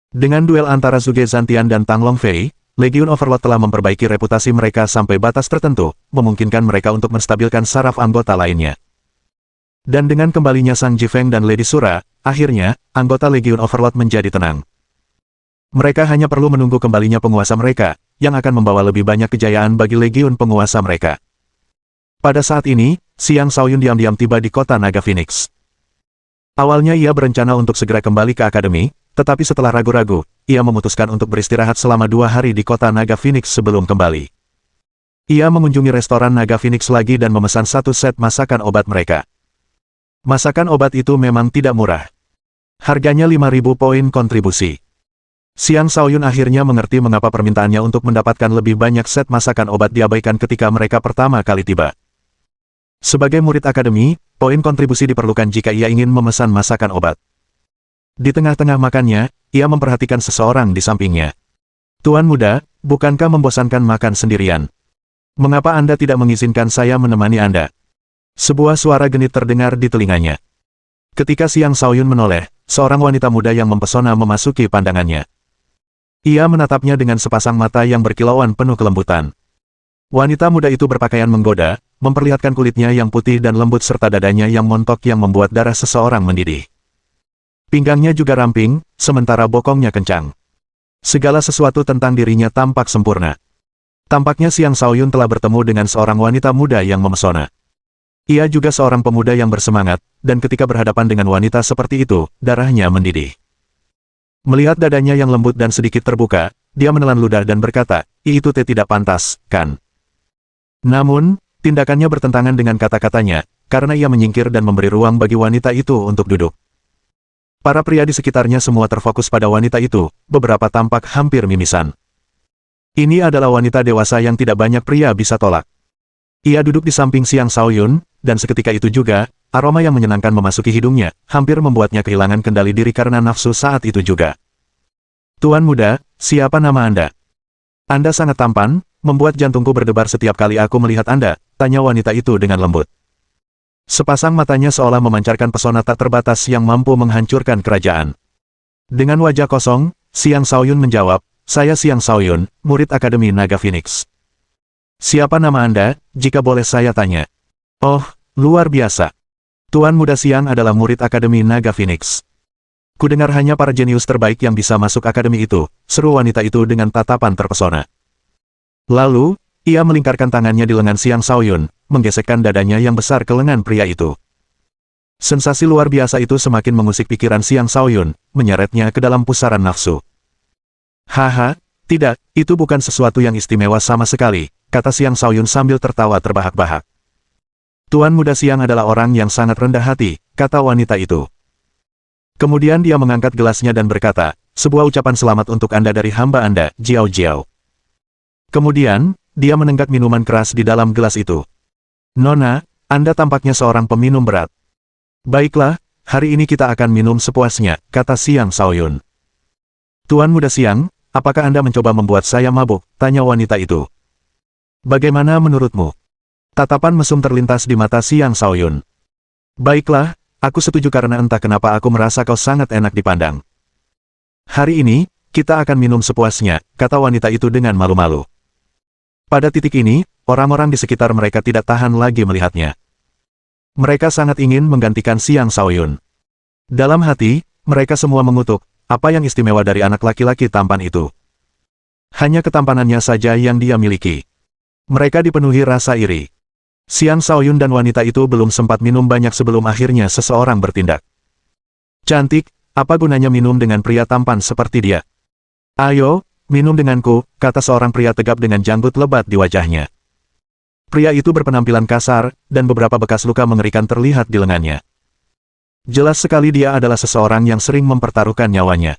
Dengan duel antara Zhuge Zantian dan Tang Longfei, Legiun Overlord telah memperbaiki reputasi mereka sampai batas tertentu, memungkinkan mereka untuk menstabilkan saraf anggota lainnya. Dan dengan kembalinya Sang Jifeng dan Lady Sura, akhirnya, anggota Legiun Overlord menjadi tenang. Mereka hanya perlu menunggu kembalinya penguasa mereka, yang akan membawa lebih banyak kejayaan bagi Legiun penguasa mereka. Pada saat ini, Xiang Shaoyun diam-diam tiba di kota Naga Phoenix. Awalnya ia berencana untuk segera kembali ke akademi, tetapi setelah ragu-ragu, ia memutuskan untuk beristirahat selama 2 hari di kota Naga Phoenix sebelum kembali. Ia mengunjungi restoran Naga Phoenix lagi dan memesan 1 set masakan obat mereka. Masakan obat itu memang tidak murah. Harganya 5.000 poin kontribusi. Xiang Shaoyun akhirnya mengerti mengapa permintaannya untuk mendapatkan lebih banyak set masakan obat diabaikan ketika mereka pertama kali tiba. Sebagai murid akademi, poin kontribusi diperlukan jika ia ingin memesan masakan obat. Di tengah-tengah makannya, ia memperhatikan seseorang di sampingnya. Tuan muda, bukankah membosankan makan sendirian? Mengapa Anda tidak mengizinkan saya menemani Anda? Sebuah suara genit terdengar di telinganya. Ketika Xiang Shaoyun menoleh, seorang wanita muda yang mempesona memasuki pandangannya. Ia menatapnya dengan sepasang mata yang berkilauan penuh kelembutan. Wanita muda itu berpakaian menggoda, memperlihatkan kulitnya yang putih dan lembut serta dadanya yang montok yang membuat darah seseorang mendidih. Pinggangnya juga ramping, sementara bokongnya kencang. Segala sesuatu tentang dirinya tampak sempurna. Tampaknya Xiang Shaoyun telah bertemu dengan seorang wanita muda yang memesona. Ia juga seorang pemuda yang bersemangat, dan ketika berhadapan dengan wanita seperti itu, darahnya mendidih. Melihat dadanya yang lembut dan sedikit terbuka, dia menelan ludah dan berkata, "Itu tidak pantas, kan?" Namun, tindakannya bertentangan dengan kata-katanya, karena ia menyingkir dan memberi ruang bagi wanita itu untuk duduk. Para pria di sekitarnya semua terfokus pada wanita itu, beberapa tampak hampir mimisan. Ini adalah wanita dewasa yang tidak banyak pria bisa tolak. Ia duduk di samping Xiang Shaoyun, dan seketika itu juga, aroma yang menyenangkan memasuki hidungnya, hampir membuatnya kehilangan kendali diri karena nafsu saat itu juga. "Tuan muda, siapa nama Anda? Anda sangat tampan, membuat jantungku berdebar setiap kali aku melihat Anda," tanya wanita itu dengan lembut. Sepasang matanya seolah memancarkan pesona tak terbatas yang mampu menghancurkan kerajaan. Dengan wajah kosong, Xiang Shaoyun menjawab, "Saya Xiang Shaoyun, murid Akademi Naga Phoenix." "Siapa nama Anda, jika boleh saya tanya?" "Oh, Luar biasa. Tuan Muda Siang adalah murid Akademi Naga Phoenix. Kudengar hanya para jenius terbaik yang bisa masuk akademi itu, seru wanita itu dengan tatapan terpesona. Lalu, ia melingkarkan tangannya di lengan Xiang Shaoyun, menggesekkan dadanya yang besar ke lengan pria itu. Sensasi luar biasa itu semakin mengusik pikiran Xiang Shaoyun, menyeretnya ke dalam pusaran nafsu. Haha, tidak, itu bukan sesuatu yang istimewa sama sekali, kata Xiang Shaoyun sambil tertawa terbahak-bahak. Tuan Muda Siang adalah orang yang sangat rendah hati, kata wanita itu. Kemudian dia mengangkat gelasnya dan berkata, sebuah ucapan selamat untuk Anda dari hamba Anda, Jiao Jiao. Kemudian, dia menenggak minuman keras di dalam gelas itu. Nona, Anda tampaknya seorang peminum berat. Baiklah, hari ini kita akan minum sepuasnya, kata Xiang Shaoyun. Tuan Muda Siang, apakah Anda mencoba membuat saya mabuk? Tanya wanita itu. Bagaimana menurutmu? Tatapan mesum terlintas di mata Xiang Shaoyun. Baiklah, aku setuju karena entah kenapa aku merasa kau sangat enak dipandang. Hari ini, kita akan minum sepuasnya, kata wanita itu dengan malu-malu. Pada titik ini, orang-orang di sekitar mereka tidak tahan lagi melihatnya. Mereka sangat ingin menggantikan Xiang Shaoyun. Dalam hati, mereka semua mengutuk, apa yang istimewa dari anak laki-laki tampan itu? Hanya ketampanannya saja yang dia miliki. Mereka dipenuhi rasa iri. Xiang Shaoyun dan wanita itu belum sempat minum banyak sebelum akhirnya seseorang bertindak. Cantik, apa gunanya minum dengan pria tampan seperti dia? Ayo, minum denganku, kata seorang pria tegap dengan janggut lebat di wajahnya. Pria itu berpenampilan kasar, dan beberapa bekas luka mengerikan terlihat di lengannya. Jelas sekali dia adalah seseorang yang sering mempertaruhkan nyawanya.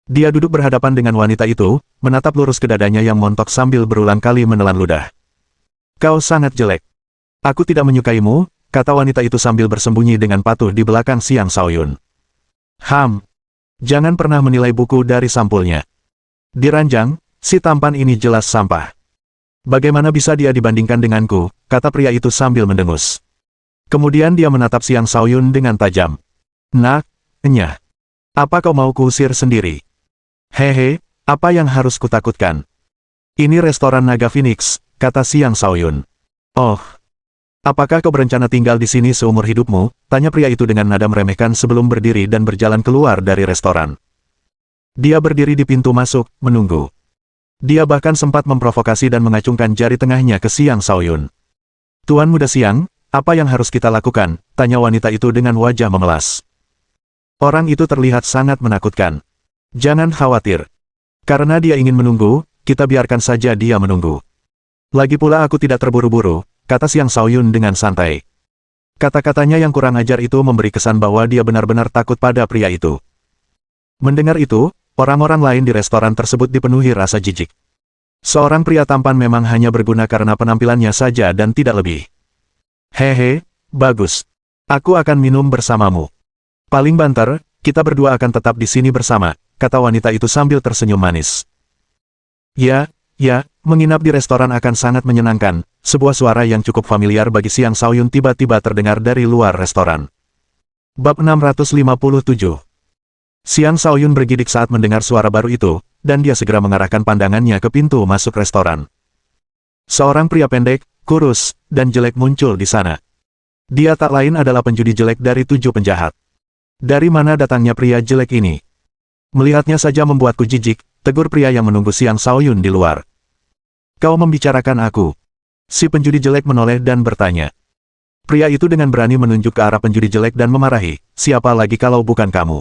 Dia duduk berhadapan dengan wanita itu, menatap lurus ke dadanya yang montok sambil berulang kali menelan ludah. Kau sangat jelek. Aku tidak menyukaimu, kata wanita itu sambil bersembunyi dengan patuh di belakang Xiang Shaoyun. Jangan pernah menilai buku dari sampulnya. Diranjang, si tampan ini jelas sampah. Bagaimana bisa dia dibandingkan denganku, kata pria itu sambil mendengus. Kemudian dia menatap Xiang Shaoyun dengan tajam. Nak, nyah. Apa kau mau kuusir sendiri? Hehe, apa yang harus kutakutkan? Ini restoran Naga Phoenix, kata Xiang Shaoyun. Oh. Apakah kau berencana tinggal di sini seumur hidupmu? Tanya pria itu dengan nada meremehkan sebelum berdiri dan berjalan keluar dari restoran. Dia berdiri di pintu masuk, menunggu. Dia bahkan sempat memprovokasi dan mengacungkan jari tengahnya ke Xiang Shaoyun. Tuan Muda Siang, apa yang harus kita lakukan? Tanya wanita itu dengan wajah memelas. Orang itu terlihat sangat menakutkan. Jangan khawatir. Karena dia ingin menunggu, kita biarkan saja dia menunggu. Lagi pula aku tidak terburu-buru, kata Xiang Shaoyun dengan santai. Kata-katanya yang kurang ajar itu memberi kesan bahwa dia benar-benar takut pada pria itu. Mendengar itu, orang-orang lain di restoran tersebut dipenuhi rasa jijik. Seorang pria tampan memang hanya berguna karena penampilannya saja dan tidak lebih. Hehe, bagus. Aku akan minum bersamamu. Paling banter, kita berdua akan tetap di sini bersama, kata wanita itu sambil tersenyum manis. Ya, menginap di restoran akan sangat menyenangkan. Sebuah suara yang cukup familiar bagi Xiang Shaoyun tiba-tiba terdengar dari luar restoran. Bab 657. Xiang Shaoyun bergidik saat mendengar suara baru itu, dan dia segera mengarahkan pandangannya ke pintu masuk restoran. Seorang pria pendek, kurus, dan jelek muncul di sana. Dia tak lain adalah penjudi jelek dari 7 penjahat. Dari mana datangnya pria jelek ini? Melihatnya saja membuatku jijik, tegur pria yang menunggu Xiang Shaoyun di luar. Kau membicarakan aku. Si penjudi jelek menoleh dan bertanya. Pria itu dengan berani menunjuk ke arah penjudi jelek dan memarahi, siapa lagi kalau bukan kamu?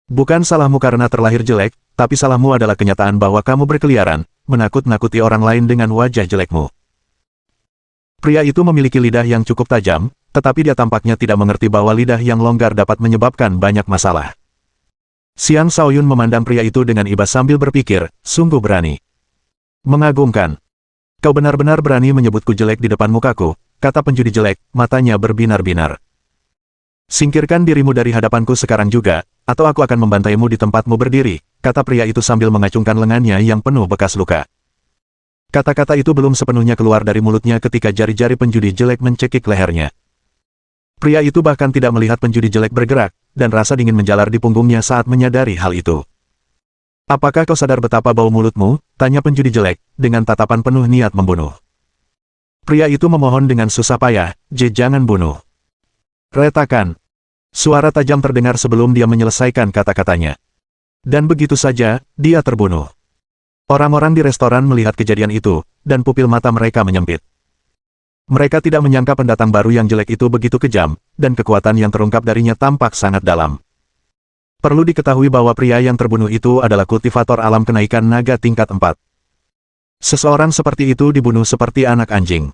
Bukan salahmu karena terlahir jelek, tapi salahmu adalah kenyataan bahwa kamu berkeliaran, menakut-nakuti orang lain dengan wajah jelekmu. Pria itu memiliki lidah yang cukup tajam, tetapi dia tampaknya tidak mengerti bahwa lidah yang longgar dapat menyebabkan banyak masalah. Xiang Shaoyun memandang pria itu dengan iba sambil berpikir, sungguh berani. Mengagumkan. Kau benar-benar berani menyebutku jelek di depan mukaku, kata penjudi jelek, matanya berbinar-binar. Singkirkan dirimu dari hadapanku sekarang juga, atau aku akan membantaimu di tempatmu berdiri, kata pria itu sambil mengacungkan lengannya yang penuh bekas luka. Kata-kata itu belum sepenuhnya keluar dari mulutnya ketika jari-jari penjudi jelek mencekik lehernya. Pria itu bahkan tidak melihat penjudi jelek bergerak, dan rasa dingin menjalar di punggungnya saat menyadari hal itu. Apakah kau sadar betapa bau mulutmu? Tanya penjudi jelek, dengan tatapan penuh niat membunuh. Pria itu memohon dengan susah payah, jangan bunuh. Retakan. Suara tajam terdengar sebelum dia menyelesaikan kata-katanya. Dan begitu saja, dia terbunuh. Orang-orang di restoran melihat kejadian itu, dan pupil mata mereka menyempit. Mereka tidak menyangka pendatang baru yang jelek itu begitu kejam, dan kekuatan yang terungkap darinya tampak sangat dalam. Perlu diketahui bahwa pria yang terbunuh itu adalah kultivator alam kenaikan naga tingkat 4. Seseorang seperti itu dibunuh seperti anak anjing.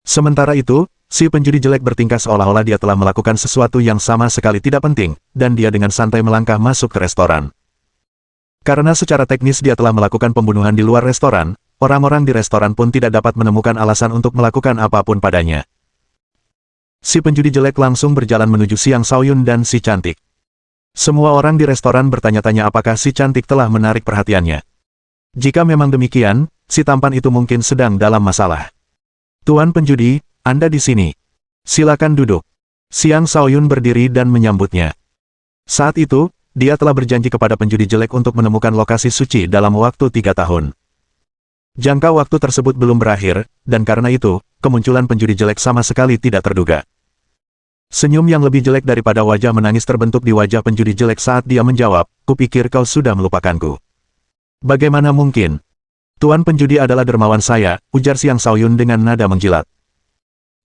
Sementara itu, si penjudi jelek bertingkah seolah-olah dia telah melakukan sesuatu yang sama sekali tidak penting, dan dia dengan santai melangkah masuk ke restoran. Karena secara teknis dia telah melakukan pembunuhan di luar restoran, orang-orang di restoran pun tidak dapat menemukan alasan untuk melakukan apapun padanya. Si penjudi jelek langsung berjalan menuju Xiang Shaoyun dan si cantik. Semua orang di restoran bertanya-tanya apakah si cantik telah menarik perhatiannya. Jika memang demikian, si tampan itu mungkin sedang dalam masalah. Tuan penjudi, Anda di sini. Silakan duduk. Xiang Shaoyun berdiri dan menyambutnya. Saat itu, dia telah berjanji kepada penjudi jelek untuk menemukan lokasi suci dalam waktu 3 tahun. Jangka waktu tersebut belum berakhir, dan karena itu, kemunculan penjudi jelek sama sekali tidak terduga. Senyum yang lebih jelek daripada wajah menangis terbentuk di wajah penjudi jelek saat dia menjawab, "Kupikir kau sudah melupakanku." "Bagaimana mungkin? Tuan penjudi adalah dermawan saya," ujar Xiang Shaoyun dengan nada menjilat.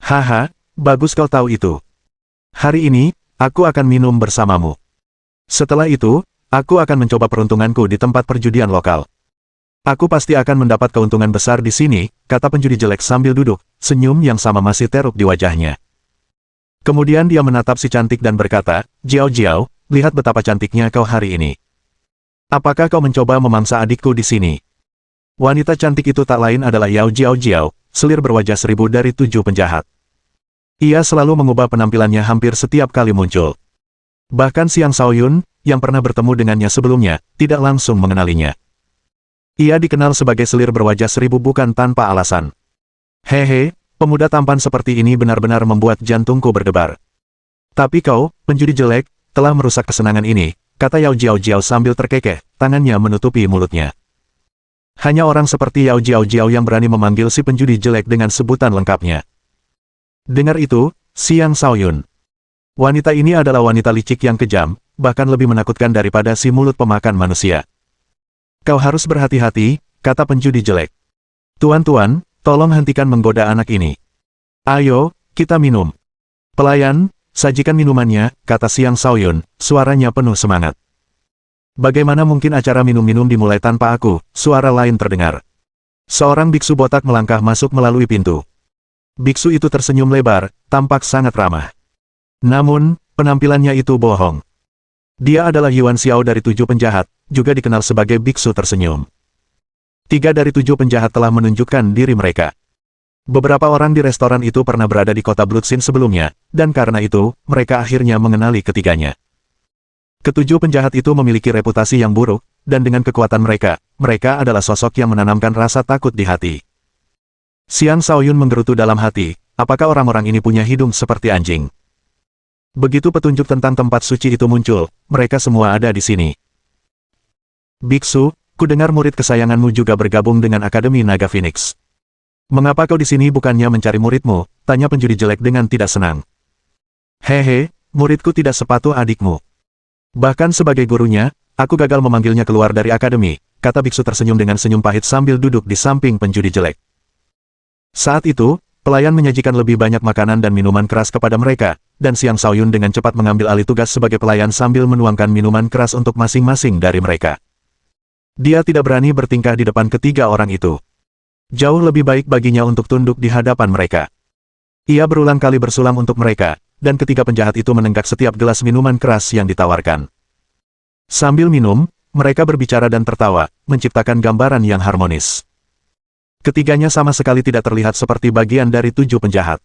"Haha, bagus kau tahu itu. Hari ini, aku akan minum bersamamu. Setelah itu, aku akan mencoba peruntunganku di tempat perjudian lokal. Aku pasti akan mendapat keuntungan besar di sini," kata penjudi jelek sambil duduk, senyum yang sama masih teruk di wajahnya. Kemudian dia menatap si cantik dan berkata, "Jiao Jiao, lihat betapa cantiknya kau hari ini. Apakah kau mencoba memangsa adikku di sini?" Wanita cantik itu tak lain adalah Yao Jiao Jiao, selir berwajah 1000 dari 7 penjahat. Ia selalu mengubah penampilannya hampir setiap kali muncul. Bahkan Xiang Shaoyun, yang pernah bertemu dengannya sebelumnya, tidak langsung mengenalinya. Ia dikenal sebagai selir berwajah 1000 bukan tanpa alasan. "Hehe, pemuda tampan seperti ini benar-benar membuat jantungku berdebar. Tapi kau, penjudi jelek, telah merusak kesenangan ini," kata Yao Jiao Jiao sambil terkekeh, tangannya menutupi mulutnya. Hanya orang seperti Yao Jiao Jiao yang berani memanggil si penjudi jelek dengan sebutan lengkapnya. Dengar itu, Xiang Shaoyun. Wanita ini adalah wanita licik yang kejam, bahkan lebih menakutkan daripada si mulut pemakan manusia. "Kau harus berhati-hati," kata penjudi jelek. "Tuan-tuan, tolong hentikan menggoda anak ini. Ayo, kita minum." "Pelayan, sajikan minumannya," kata Xiang Shaoyun, suaranya penuh semangat. "Bagaimana mungkin acara minum-minum dimulai tanpa aku?" Suara lain terdengar. Seorang biksu botak melangkah masuk melalui pintu. Biksu itu tersenyum lebar, tampak sangat ramah. Namun, penampilannya itu bohong. Dia adalah Yuan Xiao dari 7 penjahat, juga dikenal sebagai biksu tersenyum. 3 dari 7 penjahat telah menunjukkan diri mereka. Beberapa orang di restoran itu pernah berada di kota Bloodsin sebelumnya, dan karena itu, mereka akhirnya mengenali ketiganya. Ketujuh penjahat itu memiliki reputasi yang buruk, dan dengan kekuatan mereka, mereka adalah sosok yang menanamkan rasa takut di hati. Xiang Shaoyun menggerutu dalam hati, apakah orang-orang ini punya hidung seperti anjing? Begitu petunjuk tentang tempat suci itu muncul, mereka semua ada di sini. "Biksu, ku dengar murid kesayanganmu juga bergabung dengan Akademi Naga Phoenix. Mengapa kau di sini bukannya mencari muridmu?" tanya penjudi jelek dengan tidak senang. "Hehe, muridku tidak sepatuh adikmu. Bahkan sebagai gurunya, aku gagal memanggilnya keluar dari akademi," kata biksu tersenyum dengan senyum pahit sambil duduk di samping penjudi jelek. Saat itu, pelayan menyajikan lebih banyak makanan dan minuman keras kepada mereka, dan Xiang Shaoyun dengan cepat mengambil alih tugas sebagai pelayan sambil menuangkan minuman keras untuk masing-masing dari mereka. Dia tidak berani bertingkah di depan ketiga orang itu. Jauh lebih baik baginya untuk tunduk di hadapan mereka. Ia berulang kali bersulam untuk mereka, dan ketiga penjahat itu menenggak setiap gelas minuman keras yang ditawarkan. Sambil minum, mereka berbicara dan tertawa, menciptakan gambaran yang harmonis. Ketiganya sama sekali tidak terlihat seperti bagian dari 7 penjahat.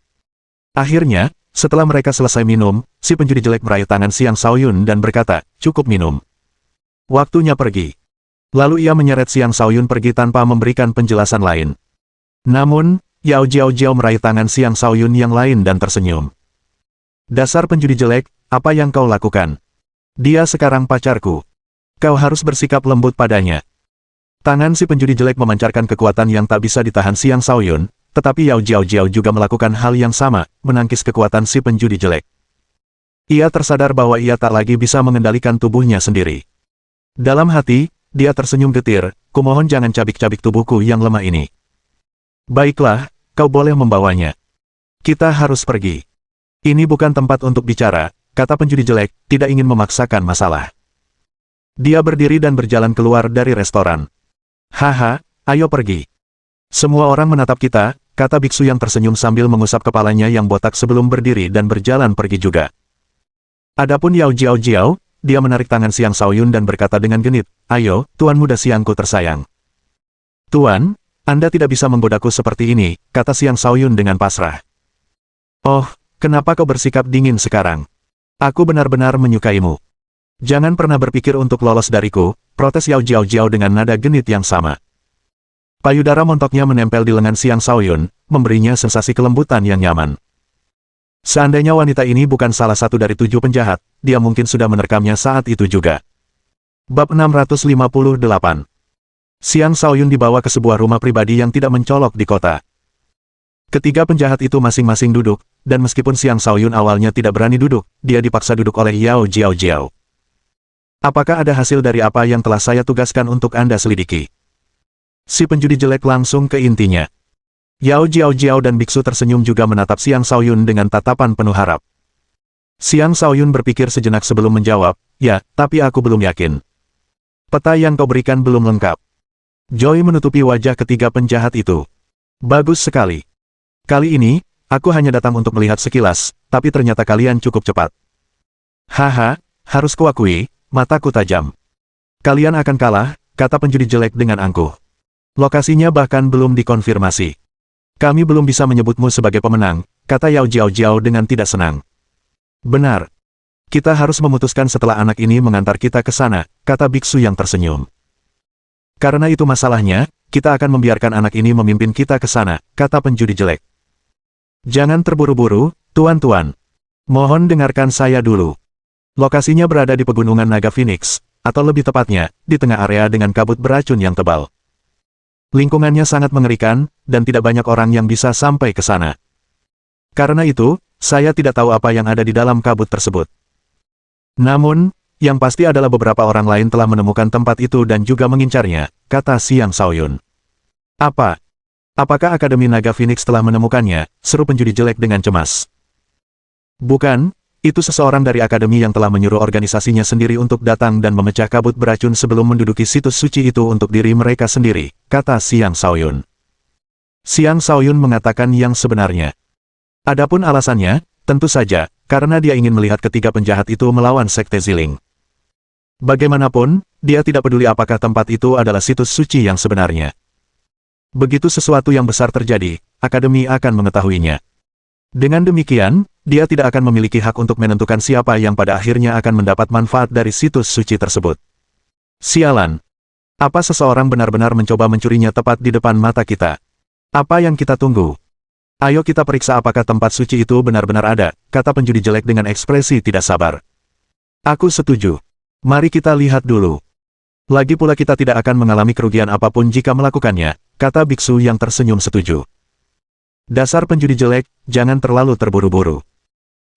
Akhirnya, setelah mereka selesai minum, si penjudi jelek meraih tangan Xiang Shaoyun dan berkata, "Cukup minum. Waktunya pergi." Lalu ia menyeret Xiang Shaoyun pergi tanpa memberikan penjelasan lain. Namun, Yao Jiao Jiao meraih tangan Xiang Shaoyun yang lain dan tersenyum. "Dasar penjudi jelek, apa yang kau lakukan? Dia sekarang pacarku. Kau harus bersikap lembut padanya." Tangan si penjudi jelek memancarkan kekuatan yang tak bisa ditahan Xiang Shaoyun, tetapi Yao Jiao juga melakukan hal yang sama, menangkis kekuatan si penjudi jelek. Ia tersadar bahwa ia tak lagi bisa mengendalikan tubuhnya sendiri. Dalam hati, dia tersenyum getir, kumohon jangan cabik-cabik tubuhku yang lemah ini. Baiklah, kau boleh membawanya. Kita harus pergi. Ini bukan tempat untuk bicara, kata penjudi jelek, tidak ingin memaksakan masalah. Dia berdiri dan berjalan keluar dari restoran. Haha, ayo pergi. Semua orang menatap kita, kata biksu yang tersenyum sambil mengusap kepalanya yang botak sebelum berdiri dan berjalan pergi juga. Adapun Yao Jiao, dia menarik tangan Xiang Shaoyun dan berkata dengan genit, ayo, tuan muda Xiangku tersayang. Tuan, Anda tidak bisa menggodaku seperti ini, kata Xiang Shaoyun dengan pasrah. Oh, kenapa kau bersikap dingin sekarang? Aku benar-benar menyukaimu. Jangan pernah berpikir untuk lolos dariku, protes Yao Jiao dengan nada genit yang sama. Payudara montoknya menempel di lengan Xiang Shaoyun, memberinya sensasi kelembutan yang nyaman. Seandainya wanita ini bukan salah satu dari 7 penjahat, dia mungkin sudah menerkamnya saat itu juga. Bab 658. Xiang Shaoyun dibawa ke sebuah rumah pribadi yang tidak mencolok di kota. Ketiga penjahat itu masing-masing duduk, dan meskipun Xiang Shaoyun awalnya tidak berani duduk, dia dipaksa duduk oleh Yao Jiao. Apakah ada hasil dari apa yang telah saya tugaskan untuk Anda selidiki? Si penjudi jelek langsung ke intinya. Yao Jiao dan biksu tersenyum juga menatap Xiang Shaoyun dengan tatapan penuh harap. Xiang Shaoyun berpikir sejenak sebelum menjawab, ya, tapi aku belum yakin. Peta yang kau berikan belum lengkap. Joy menutupi wajah ketiga penjahat itu. Bagus sekali. Kali ini, aku hanya datang untuk melihat sekilas, tapi ternyata kalian cukup cepat. Haha, harus kuakui, mataku tajam. Kalian akan kalah, kata penjudi jelek dengan angkuh. Lokasinya bahkan belum dikonfirmasi. Kami belum bisa menyebutmu sebagai pemenang, kata Yao Jiao dengan tidak senang. Benar. Kita harus memutuskan setelah anak ini mengantar kita ke sana, kata biksu yang tersenyum. Karena itu masalahnya, kita akan membiarkan anak ini memimpin kita ke sana, kata penjudi jelek. Jangan terburu-buru, tuan-tuan. Mohon dengarkan saya dulu. Lokasinya berada di pegunungan Naga Phoenix, atau lebih tepatnya, di tengah area dengan kabut beracun yang tebal. Lingkungannya sangat mengerikan, dan tidak banyak orang yang bisa sampai ke sana. Karena itu, saya tidak tahu apa yang ada di dalam kabut tersebut. Namun, yang pasti adalah beberapa orang lain telah menemukan tempat itu dan juga mengincarnya, kata Xiang Shaoyun. Apa? Apakah Akademi Naga Phoenix telah menemukannya? Seru penjudi jelek dengan cemas. Bukan, itu seseorang dari Akademi yang telah menyuruh organisasinya sendiri untuk datang dan memecah kabut beracun sebelum menduduki situs suci itu untuk diri mereka sendiri, kata Xiang Shaoyun. Xiang Shaoyun mengatakan yang sebenarnya. Adapun alasannya, tentu saja, karena dia ingin melihat ketiga penjahat itu melawan Sekte Ziling. Bagaimanapun, dia tidak peduli apakah tempat itu adalah situs suci yang sebenarnya. Begitu sesuatu yang besar terjadi, Akademi akan mengetahuinya. Dengan demikian, dia tidak akan memiliki hak untuk menentukan siapa yang pada akhirnya akan mendapat manfaat dari situs suci tersebut. Sialan. Apa seseorang benar-benar mencoba mencurinya tepat di depan mata kita? Apa yang kita tunggu? Ayo kita periksa apakah tempat suci itu benar-benar ada, kata penjudi jelek dengan ekspresi tidak sabar. Aku setuju. Mari kita lihat dulu. Lagi pula kita tidak akan mengalami kerugian apapun jika melakukannya, kata biksu yang tersenyum setuju. Dasar penjudi jelek, jangan terlalu terburu-buru.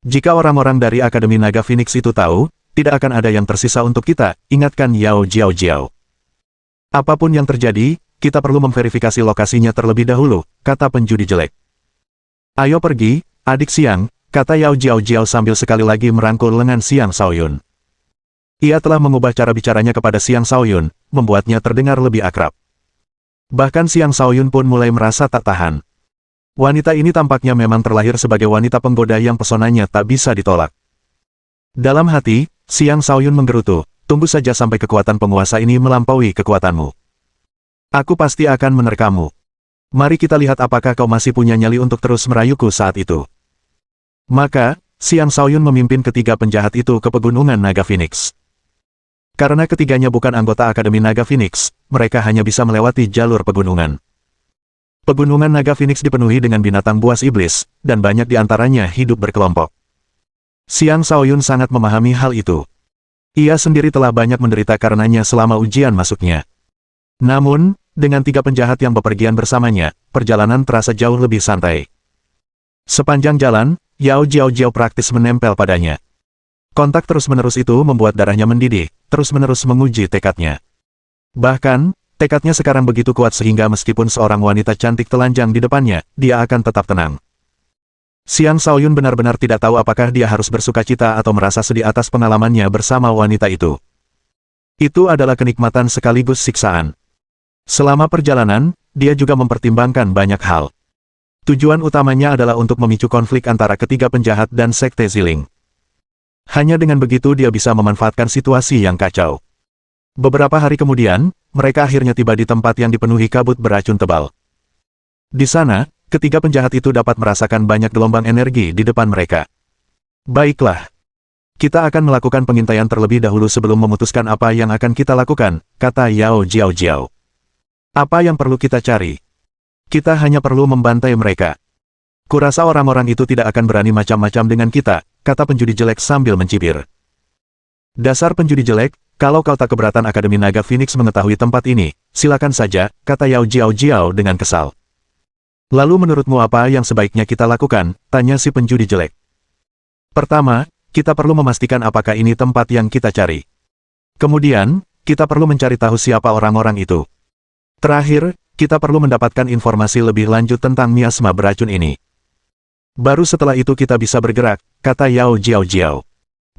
Jika orang-orang dari Akademi Naga Phoenix itu tahu, tidak akan ada yang tersisa untuk kita, ingatkan Yao Jiao. Apapun yang terjadi, kita perlu memverifikasi lokasinya terlebih dahulu, kata penjudi jelek. Ayo pergi, adik Xiang, kata Yao Jiao sambil sekali lagi merangkul lengan Xiang Shaoyun. Ia telah mengubah cara bicaranya kepada Xiang Shaoyun, membuatnya terdengar lebih akrab. Bahkan Xiang Shaoyun pun mulai merasa tak tahan. Wanita ini tampaknya memang terlahir sebagai wanita penggoda yang pesonanya tak bisa ditolak. Dalam hati, Xiang Shaoyun menggerutu, tunggu saja sampai kekuatan penguasa ini melampaui kekuatanmu. Aku pasti akan menerkammu. Mari kita lihat apakah kau masih punya nyali untuk terus merayuku saat itu. Maka, Xiang Shaoyun memimpin ketiga penjahat itu ke pegunungan Naga Phoenix. Karena ketiganya bukan anggota Akademi Naga Phoenix, mereka hanya bisa melewati jalur pegunungan. Pegunungan Naga Phoenix dipenuhi dengan binatang buas iblis, dan banyak di antaranya hidup berkelompok. Xiang Shaoyun sangat memahami hal itu. Ia sendiri telah banyak menderita karenanya selama ujian masuknya. Namun, dengan 3 penjahat yang bepergian bersamanya, perjalanan terasa jauh lebih santai. Sepanjang jalan, Yao Jiao praktis menempel padanya. Kontak terus-menerus itu membuat darahnya mendidih, terus-menerus menguji tekadnya. Bahkan, tekadnya sekarang begitu kuat sehingga meskipun seorang wanita cantik telanjang di depannya, dia akan tetap tenang. Xiang Shaoyun benar-benar tidak tahu apakah dia harus bersukacita atau merasa sedih atas pengalamannya bersama wanita itu. Itu adalah kenikmatan sekaligus siksaan. Selama perjalanan, dia juga mempertimbangkan banyak hal. Tujuan utamanya adalah untuk memicu konflik antara ketiga penjahat dan Sekte Ziling. Hanya dengan begitu dia bisa memanfaatkan situasi yang kacau. Beberapa hari kemudian, mereka akhirnya tiba di tempat yang dipenuhi kabut beracun tebal. Di sana, ketiga penjahat itu dapat merasakan banyak gelombang energi di depan mereka. Baiklah. Kita akan melakukan pengintaian terlebih dahulu sebelum memutuskan apa yang akan kita lakukan, kata Yao Jiao. Apa yang perlu kita cari? Kita hanya perlu membantai mereka. Kurasa orang-orang itu tidak akan berani macam-macam dengan kita, kata penjudi jelek sambil mencibir. Dasar penjudi jelek, kalau kau tak keberatan Akademi Naga Phoenix mengetahui tempat ini, silakan saja, kata Yao Jiao dengan kesal. Lalu menurutmu apa yang sebaiknya kita lakukan, tanya si penjudi jelek. Pertama, kita perlu memastikan apakah ini tempat yang kita cari. Kemudian, kita perlu mencari tahu siapa orang-orang itu. Terakhir, kita perlu mendapatkan informasi lebih lanjut tentang miasma beracun ini. Baru setelah itu kita bisa bergerak, kata Yao Jiao.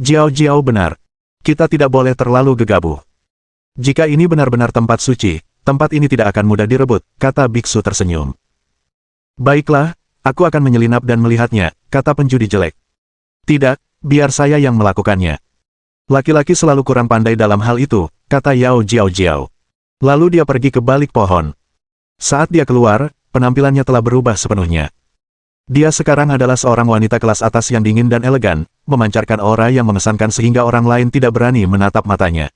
Jiao benar. Kita tidak boleh terlalu gegabah. Jika ini benar-benar tempat suci, tempat ini tidak akan mudah direbut, kata biksu tersenyum. Baiklah, aku akan menyelinap dan melihatnya, kata penjudi jelek. Tidak, biar saya yang melakukannya. Laki-laki selalu kurang pandai dalam hal itu, kata Yao Jiao. Lalu dia pergi ke balik pohon. Saat dia keluar, penampilannya telah berubah sepenuhnya. Dia sekarang adalah seorang wanita kelas atas yang dingin dan elegan, memancarkan aura yang mengesankan sehingga orang lain tidak berani menatap matanya.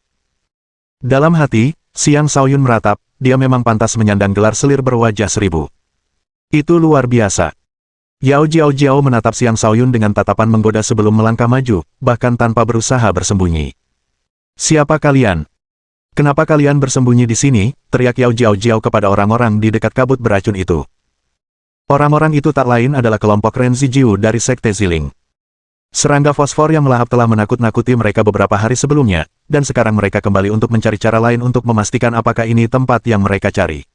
Dalam hati, Xiang Shaoyun meratap, dia memang pantas menyandang gelar selir berwajah 1000. Itu luar biasa. Yao Jiao menatap Xiang Shaoyun dengan tatapan menggoda sebelum melangkah maju, bahkan tanpa berusaha bersembunyi. Siapa kalian? Kenapa kalian bersembunyi di sini? Teriak Yao Jiao kepada orang-orang di dekat kabut beracun itu. Orang-orang itu tak lain adalah kelompok Ren Zijiu dari Sekte Ziling. Serangga fosfor yang melahap telah menakut-nakuti mereka beberapa hari sebelumnya, dan sekarang mereka kembali untuk mencari cara lain untuk memastikan apakah ini tempat yang mereka cari.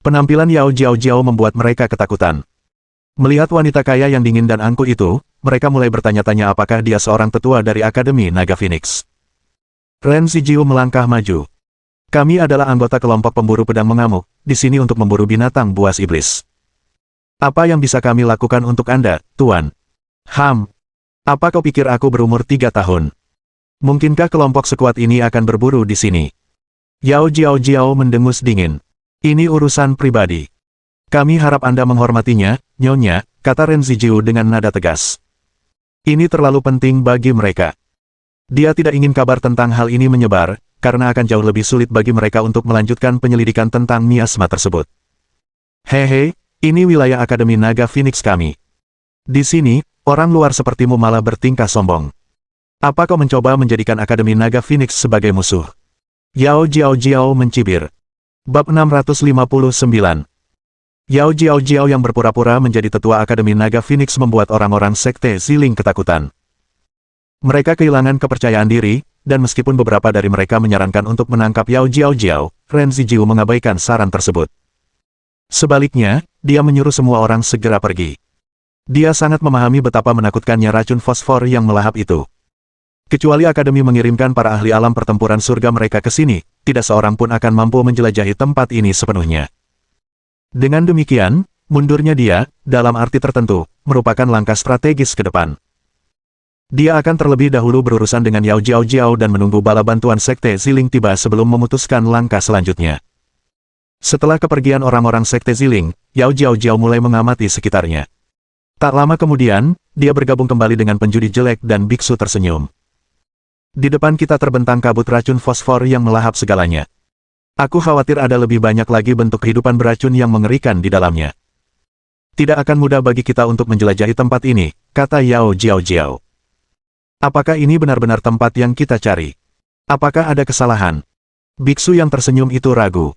Penampilan Yao Jiao membuat mereka ketakutan. Melihat wanita kaya yang dingin dan angkuh itu, mereka mulai bertanya-tanya apakah dia seorang tetua dari Akademi Naga Phoenix. Ren Zijiu melangkah maju. Kami adalah anggota kelompok pemburu pedang mengamuk, di sini untuk memburu binatang buas iblis. Apa yang bisa kami lakukan untuk Anda, Tuan? Apa kau pikir aku berumur 3 tahun? Mungkinkah kelompok sekuat ini akan berburu di sini? Yao Jiao mendengus dingin. Ini urusan pribadi. Kami harap Anda menghormatinya, Nyonya, kata Ren Zijiu dengan nada tegas. Ini terlalu penting bagi mereka. Dia tidak ingin kabar tentang hal ini menyebar, karena akan jauh lebih sulit bagi mereka untuk melanjutkan penyelidikan tentang miasma tersebut. Hehe, ini wilayah Akademi Naga Phoenix kami. Di sini, orang luar sepertimu malah bertingkah sombong. Apa kau mencoba menjadikan Akademi Naga Phoenix sebagai musuh? Yao Jiao mencibir. Bab 659. Yao Jiao yang berpura-pura menjadi tetua Akademi Naga Phoenix membuat orang-orang Sekte Ziling ketakutan. Mereka kehilangan kepercayaan diri, dan meskipun beberapa dari mereka menyarankan untuk menangkap Yao Jiao, Ren Zijiu mengabaikan saran tersebut. Sebaliknya, dia menyuruh semua orang segera pergi. Dia sangat memahami betapa menakutkannya racun fosfor yang melahap itu. Kecuali Akademi mengirimkan para ahli alam pertempuran surga mereka ke sini, tidak seorang pun akan mampu menjelajahi tempat ini sepenuhnya. Dengan demikian, mundurnya dia, dalam arti tertentu, merupakan langkah strategis ke depan. Dia akan terlebih dahulu berurusan dengan Yao Jiao dan menunggu bala bantuan Sekte Ziling tiba sebelum memutuskan langkah selanjutnya. Setelah kepergian orang-orang Sekte Ziling, Yao Jiao mulai mengamati sekitarnya. Tak lama kemudian, dia bergabung kembali dengan penjudi jelek dan biksu tersenyum. Di depan kita terbentang kabut racun fosfor yang melahap segalanya. Aku khawatir ada lebih banyak lagi bentuk kehidupan beracun yang mengerikan di dalamnya. Tidak akan mudah bagi kita untuk menjelajahi tempat ini, kata Yao Jiao. Apakah ini benar-benar tempat yang kita cari? Apakah ada kesalahan? Biksu yang tersenyum itu ragu.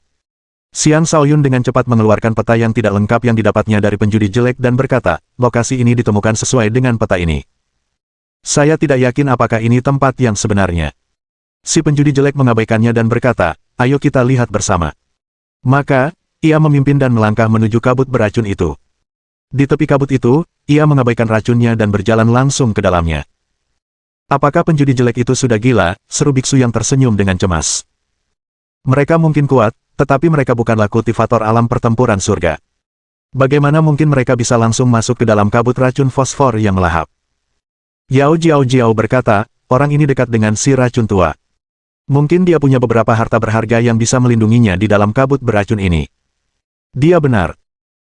Xiang Shaoyun dengan cepat mengeluarkan peta yang tidak lengkap yang didapatnya dari penjudi jelek dan berkata, lokasi ini ditemukan sesuai dengan peta ini. Saya tidak yakin apakah ini tempat yang sebenarnya. Si penjudi jelek mengabaikannya dan berkata, ayo kita lihat bersama. Maka, ia memimpin dan melangkah menuju kabut beracun itu. Di tepi kabut itu, ia mengabaikan racunnya dan berjalan langsung ke dalamnya. Apakah penjudi jelek itu sudah gila? Seru biksu yang tersenyum dengan cemas. Mereka mungkin kuat, tetapi mereka bukanlah kultivator alam pertempuran surga. Bagaimana mungkin mereka bisa langsung masuk ke dalam kabut racun fosfor yang melahap? Yao Jiao berkata, orang ini dekat dengan si racun tua. Mungkin dia punya beberapa harta berharga yang bisa melindunginya di dalam kabut beracun ini. Dia benar.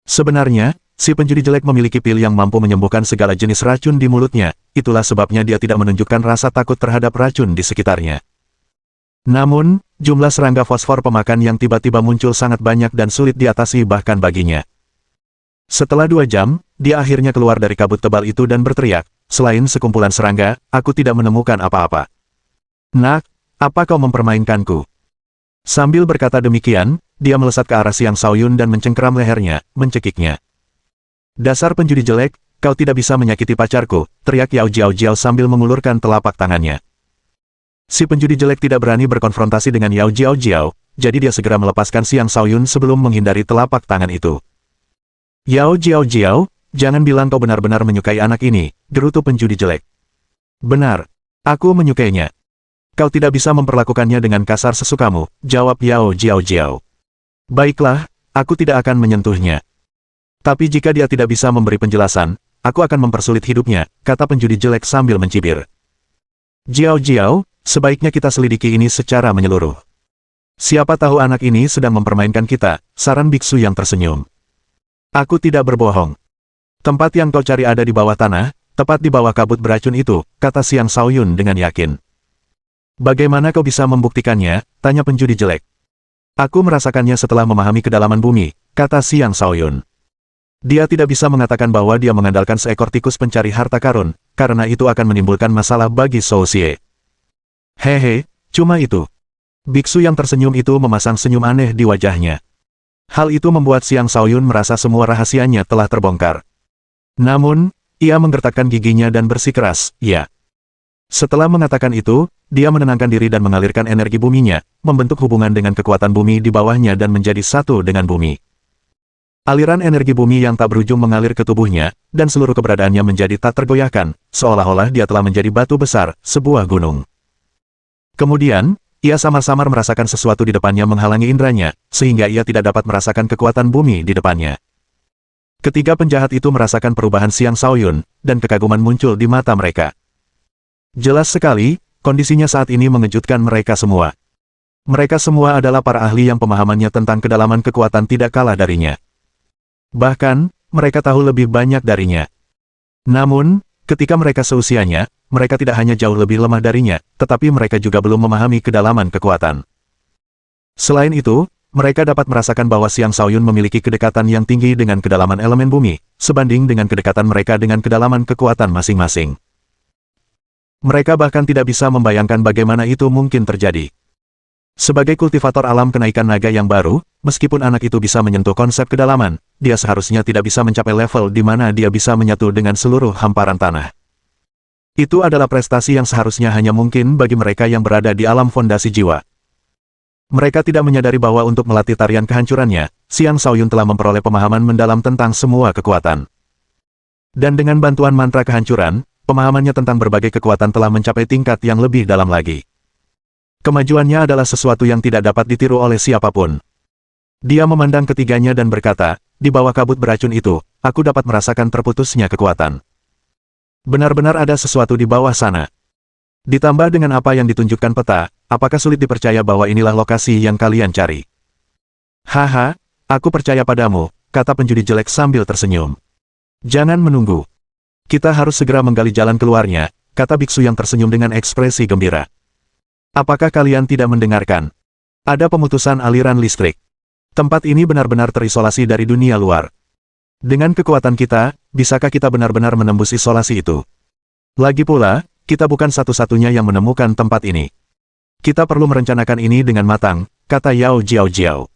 Sebenarnya, si penjudi jelek memiliki pil yang mampu menyembuhkan segala jenis racun di mulutnya, itulah sebabnya dia tidak menunjukkan rasa takut terhadap racun di sekitarnya. Namun, jumlah serangga fosfor pemakan yang tiba-tiba muncul sangat banyak dan sulit diatasi bahkan baginya. Setelah 2 jam, dia akhirnya keluar dari kabut tebal itu dan berteriak, selain sekumpulan serangga, aku tidak menemukan apa-apa. Nak, apa kau mempermainkanku? Sambil berkata demikian, dia melesat ke arah Xiang Shaoyun dan mencengkeram lehernya, mencekiknya. Dasar penjudi jelek, kau tidak bisa menyakiti pacarku, teriak Yao Jiao sambil mengulurkan telapak tangannya. Si penjudi jelek tidak berani berkonfrontasi dengan Yao Jiao, jadi dia segera melepaskan Xiang Shaoyun sebelum menghindari telapak tangan itu. Yao Jiao, jangan bilang kau benar-benar menyukai anak ini, gerutu penjudi jelek. Benar, aku menyukainya. Kau tidak bisa memperlakukannya dengan kasar sesukamu, jawab Yao Jiao. Baiklah, aku tidak akan menyentuhnya. Tapi jika dia tidak bisa memberi penjelasan, aku akan mempersulit hidupnya, kata penjudi jelek sambil mencibir. Jiao, sebaiknya kita selidiki ini secara menyeluruh. Siapa tahu anak ini sedang mempermainkan kita, saran biksu yang tersenyum. Aku tidak berbohong. Tempat yang kau cari ada di bawah tanah, tepat di bawah kabut beracun itu, kata Xiang Shaoyun dengan yakin. Bagaimana kau bisa membuktikannya? Tanya penjudi jelek. Aku merasakannya setelah memahami kedalaman bumi, kata Xiang Shaoyun. Dia tidak bisa mengatakan bahwa dia mengandalkan seekor tikus pencari harta karun, karena itu akan menimbulkan masalah bagi Shou Xie. Hehe, cuma itu. Biksu yang tersenyum itu memasang senyum aneh di wajahnya. Hal itu membuat Xiang Shaoyun merasa semua rahasianya telah terbongkar. Namun, ia menggertakkan giginya dan bersikeras, ya. Setelah mengatakan itu, dia menenangkan diri dan mengalirkan energi buminya, membentuk hubungan dengan kekuatan bumi di bawahnya dan menjadi satu dengan bumi. Aliran energi bumi yang tak berujung mengalir ke tubuhnya, dan seluruh keberadaannya menjadi tak tergoyahkan, seolah-olah dia telah menjadi batu besar, sebuah gunung. Kemudian, ia samar-samar merasakan sesuatu di depannya menghalangi indranya, sehingga ia tidak dapat merasakan kekuatan bumi di depannya. Ketiga penjahat itu merasakan perubahan Xiang Shaoyun, dan kekaguman muncul di mata mereka. Jelas sekali, kondisinya saat ini mengejutkan mereka semua. Mereka semua adalah para ahli yang pemahamannya tentang kedalaman kekuatan tidak kalah darinya. Bahkan, mereka tahu lebih banyak darinya. Namun, ketika mereka seusianya, mereka tidak hanya jauh lebih lemah darinya, tetapi mereka juga belum memahami kedalaman kekuatan. Selain itu, mereka dapat merasakan bahwa Xiang Shaoyun memiliki kedekatan yang tinggi dengan kedalaman elemen bumi, sebanding dengan kedekatan mereka dengan kedalaman kekuatan masing-masing. Mereka bahkan tidak bisa membayangkan bagaimana itu mungkin terjadi. Sebagai kultivator alam kenaikan naga yang baru, meskipun anak itu bisa menyentuh konsep kedalaman, dia seharusnya tidak bisa mencapai level di mana dia bisa menyatu dengan seluruh hamparan tanah. Itu adalah prestasi yang seharusnya hanya mungkin bagi mereka yang berada di alam fondasi jiwa. Mereka tidak menyadari bahwa untuk melatih tarian kehancurannya, Xiang Shaoyun telah memperoleh pemahaman mendalam tentang semua kekuatan. Dan dengan bantuan mantra kehancuran, pemahamannya tentang berbagai kekuatan telah mencapai tingkat yang lebih dalam lagi. Kemajuannya adalah sesuatu yang tidak dapat ditiru oleh siapapun. Dia memandang ketiganya dan berkata, di bawah kabut beracun itu, aku dapat merasakan terputusnya kekuatan. Benar-benar ada sesuatu di bawah sana. Ditambah dengan apa yang ditunjukkan peta, apakah sulit dipercaya bahwa inilah lokasi yang kalian cari? Haha, aku percaya padamu, kata penjudi jelek sambil tersenyum. Jangan menunggu. Kita harus segera menggali jalan keluarnya, kata biksu yang tersenyum dengan ekspresi gembira. Apakah kalian tidak mendengarkan? Ada pemutusan aliran listrik. Tempat ini benar-benar terisolasi dari dunia luar. Dengan kekuatan kita, bisakah kita benar-benar menembus isolasi itu? Lagi pula, kita bukan satu-satunya yang menemukan tempat ini. Kita perlu merencanakan ini dengan matang, kata Yao Jiao.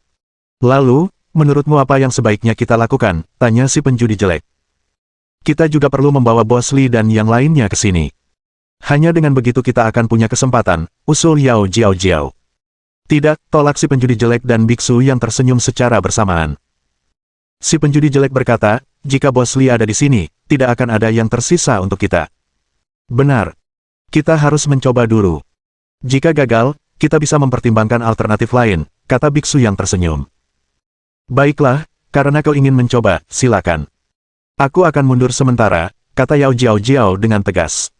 Lalu, menurutmu apa yang sebaiknya kita lakukan? Tanya si penjudi jelek. Kita juga perlu membawa Bos Li dan yang lainnya ke sini. Hanya dengan begitu kita akan punya kesempatan, usul Yao Jiao. Tidak, tolak si penjudi jelek dan biksu yang tersenyum secara bersamaan. Si penjudi jelek berkata, jika Bos Li ada di sini, tidak akan ada yang tersisa untuk kita. Benar. Kita harus mencoba dulu. Jika gagal, kita bisa mempertimbangkan alternatif lain, kata biksu yang tersenyum. Baiklah, karena kau ingin mencoba, silakan. Aku akan mundur sementara, kata Yao Jiao dengan tegas.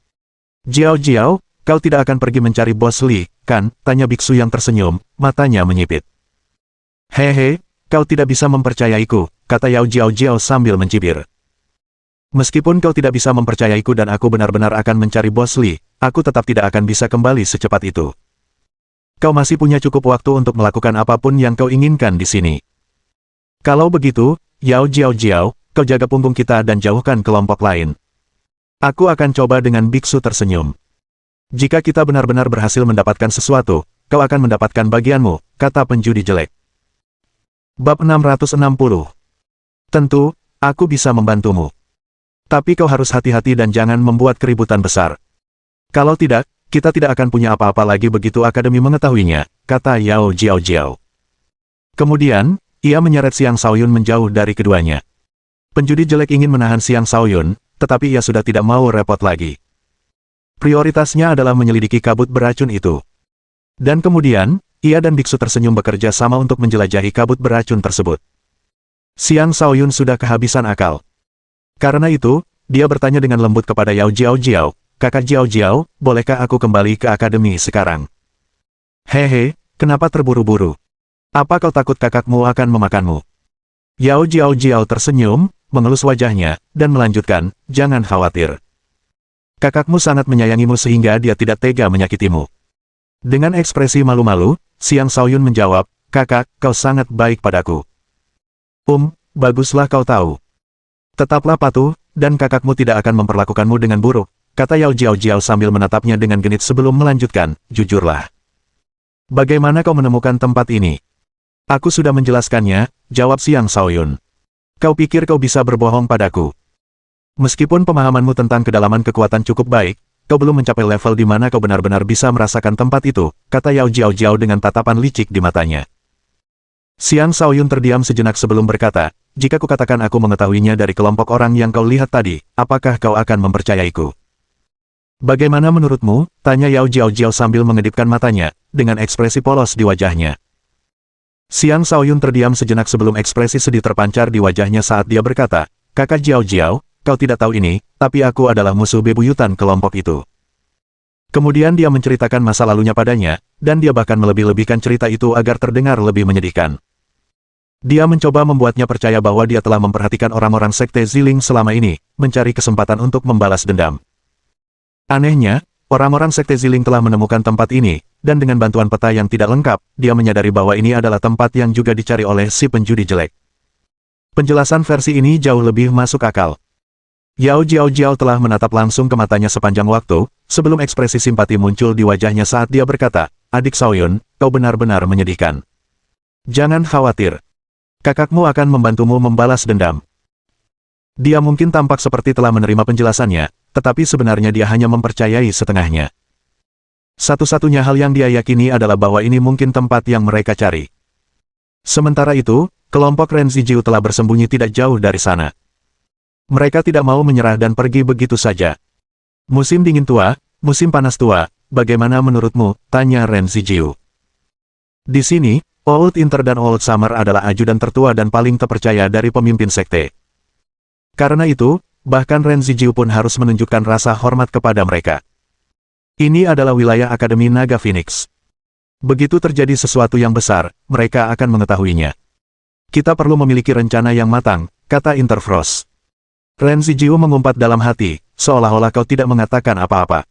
Jiao, kau tidak akan pergi mencari Bos Li, kan? Tanya biksu yang tersenyum, matanya menyipit. Hehe, kau tidak bisa mempercayaiku, kata Yao Jiao sambil mencibir. Meskipun kau tidak bisa mempercayaiku dan aku benar-benar akan mencari Bos Li, aku tetap tidak akan bisa kembali secepat itu. Kau masih punya cukup waktu untuk melakukan apapun yang kau inginkan di sini. Kalau begitu, Yao Jiao, kau jaga punggung kita dan jauhkan kelompok lain. Aku akan coba dengan biksu tersenyum. Jika kita benar-benar berhasil mendapatkan sesuatu, kau akan mendapatkan bagianmu, kata penjudi jelek. Bab 660. Tentu, aku bisa membantumu. Tapi kau harus hati-hati dan jangan membuat keributan besar. Kalau tidak, kita tidak akan punya apa-apa lagi begitu akademi mengetahuinya, kata Yao Jiao. Kemudian, ia menyeret Xiang Shaoyun menjauh dari keduanya. Penjudi jelek ingin menahan Xiang Shaoyun, tetapi ia sudah tidak mau repot lagi. Prioritasnya adalah menyelidiki kabut beracun itu. Dan kemudian, ia dan biksu tersenyum bekerja sama untuk menjelajahi kabut beracun tersebut. Xiang Shaoyun sudah kehabisan akal. Karena itu, dia bertanya dengan lembut kepada Yao Jiao, kakak Jiao, bolehkah aku kembali ke akademi sekarang? Hehe, kenapa terburu-buru? Apa kau takut kakakmu akan memakanmu? Yao Jiao tersenyum, mengelus wajahnya, dan melanjutkan, jangan khawatir. Kakakmu sangat menyayangimu sehingga dia tidak tega menyakitimu. Dengan ekspresi malu-malu, Xiang Shaoyun menjawab, kakak, kau sangat baik padaku. Baguslah kau tahu. Tetaplah patuh, dan kakakmu tidak akan memperlakukanmu dengan buruk, kata Yao Jiao sambil menatapnya dengan genit sebelum melanjutkan, jujurlah. Bagaimana kau menemukan tempat ini? Aku sudah menjelaskannya, jawab Xiang Shaoyun. Kau pikir kau bisa berbohong padaku? Meskipun pemahamanmu tentang kedalaman kekuatan cukup baik, kau belum mencapai level di mana kau benar-benar bisa merasakan tempat itu, kata Yao Jiao dengan tatapan licik di matanya. Xiang Shaoyun terdiam sejenak sebelum berkata, jika kukatakan aku mengetahuinya dari kelompok orang yang kau lihat tadi, apakah kau akan mempercayaiku? Bagaimana menurutmu? Tanya Yao Jiao sambil mengedipkan matanya, dengan ekspresi polos di wajahnya. Xiang Shaoyun terdiam sejenak sebelum ekspresi sedih terpancar di wajahnya saat dia berkata, kakak Jiao, kau tidak tahu ini, tapi aku adalah musuh bebuyutan kelompok itu. Kemudian dia menceritakan masa lalunya padanya, dan dia bahkan melebih-lebihkan cerita itu agar terdengar lebih menyedihkan. Dia mencoba membuatnya percaya bahwa dia telah memperhatikan orang-orang sekte Ziling selama ini, mencari kesempatan untuk membalas dendam. Anehnya, orang-orang sekte Ziling telah menemukan tempat ini, dan dengan bantuan peta yang tidak lengkap, dia menyadari bahwa ini adalah tempat yang juga dicari oleh si penjudi jelek. Penjelasan versi ini jauh lebih masuk akal. Yao Jiao telah menatap langsung ke matanya sepanjang waktu, sebelum ekspresi simpati muncul di wajahnya saat dia berkata, adik Shaoyun, kau benar-benar menyedihkan. Jangan khawatir. Kakakmu akan membantumu membalas dendam. Dia mungkin tampak seperti telah menerima penjelasannya, tetapi sebenarnya dia hanya mempercayai setengahnya. Satu-satunya hal yang dia yakini adalah bahwa ini mungkin tempat yang mereka cari. Sementara itu, kelompok Ren Zijiu telah bersembunyi tidak jauh dari sana. Mereka tidak mau menyerah dan pergi begitu saja. Musim dingin tua, musim panas tua, bagaimana menurutmu? Tanya Ren Zijiu. Di sini, Old Winter dan Old Summer adalah ajudan tertua dan paling terpercaya dari pemimpin sekte. Karena itu, bahkan Ren Zijiu pun harus menunjukkan rasa hormat kepada mereka. Ini adalah wilayah Akademi Naga Phoenix. Begitu terjadi sesuatu yang besar, mereka akan mengetahuinya. Kita perlu memiliki rencana yang matang, kata Interfrost. Ren Zijiu mengumpat dalam hati, seolah-olah kau tidak mengatakan apa-apa.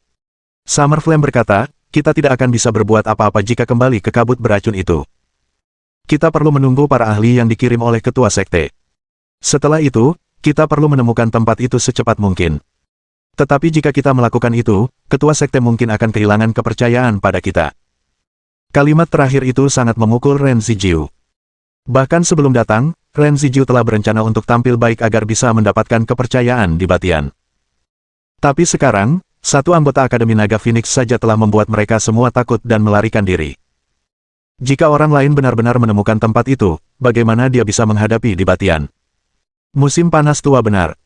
Summer Flame berkata, kita tidak akan bisa berbuat apa-apa jika kembali ke kabut beracun itu. Kita perlu menunggu para ahli yang dikirim oleh ketua sekte. Setelah itu, kita perlu menemukan tempat itu secepat mungkin. Tetapi jika kita melakukan itu, ketua sekte mungkin akan kehilangan kepercayaan pada kita. Kalimat terakhir itu sangat memukul Ren Zijiu. Bahkan sebelum datang, Ren Zijiu telah berencana untuk tampil baik agar bisa mendapatkan kepercayaan di Batian. Tapi sekarang, satu anggota Akademi Naga Phoenix saja telah membuat mereka semua takut dan melarikan diri. Jika orang lain benar-benar menemukan tempat itu, bagaimana dia bisa menghadapi di Batian? Musim panas tua benar.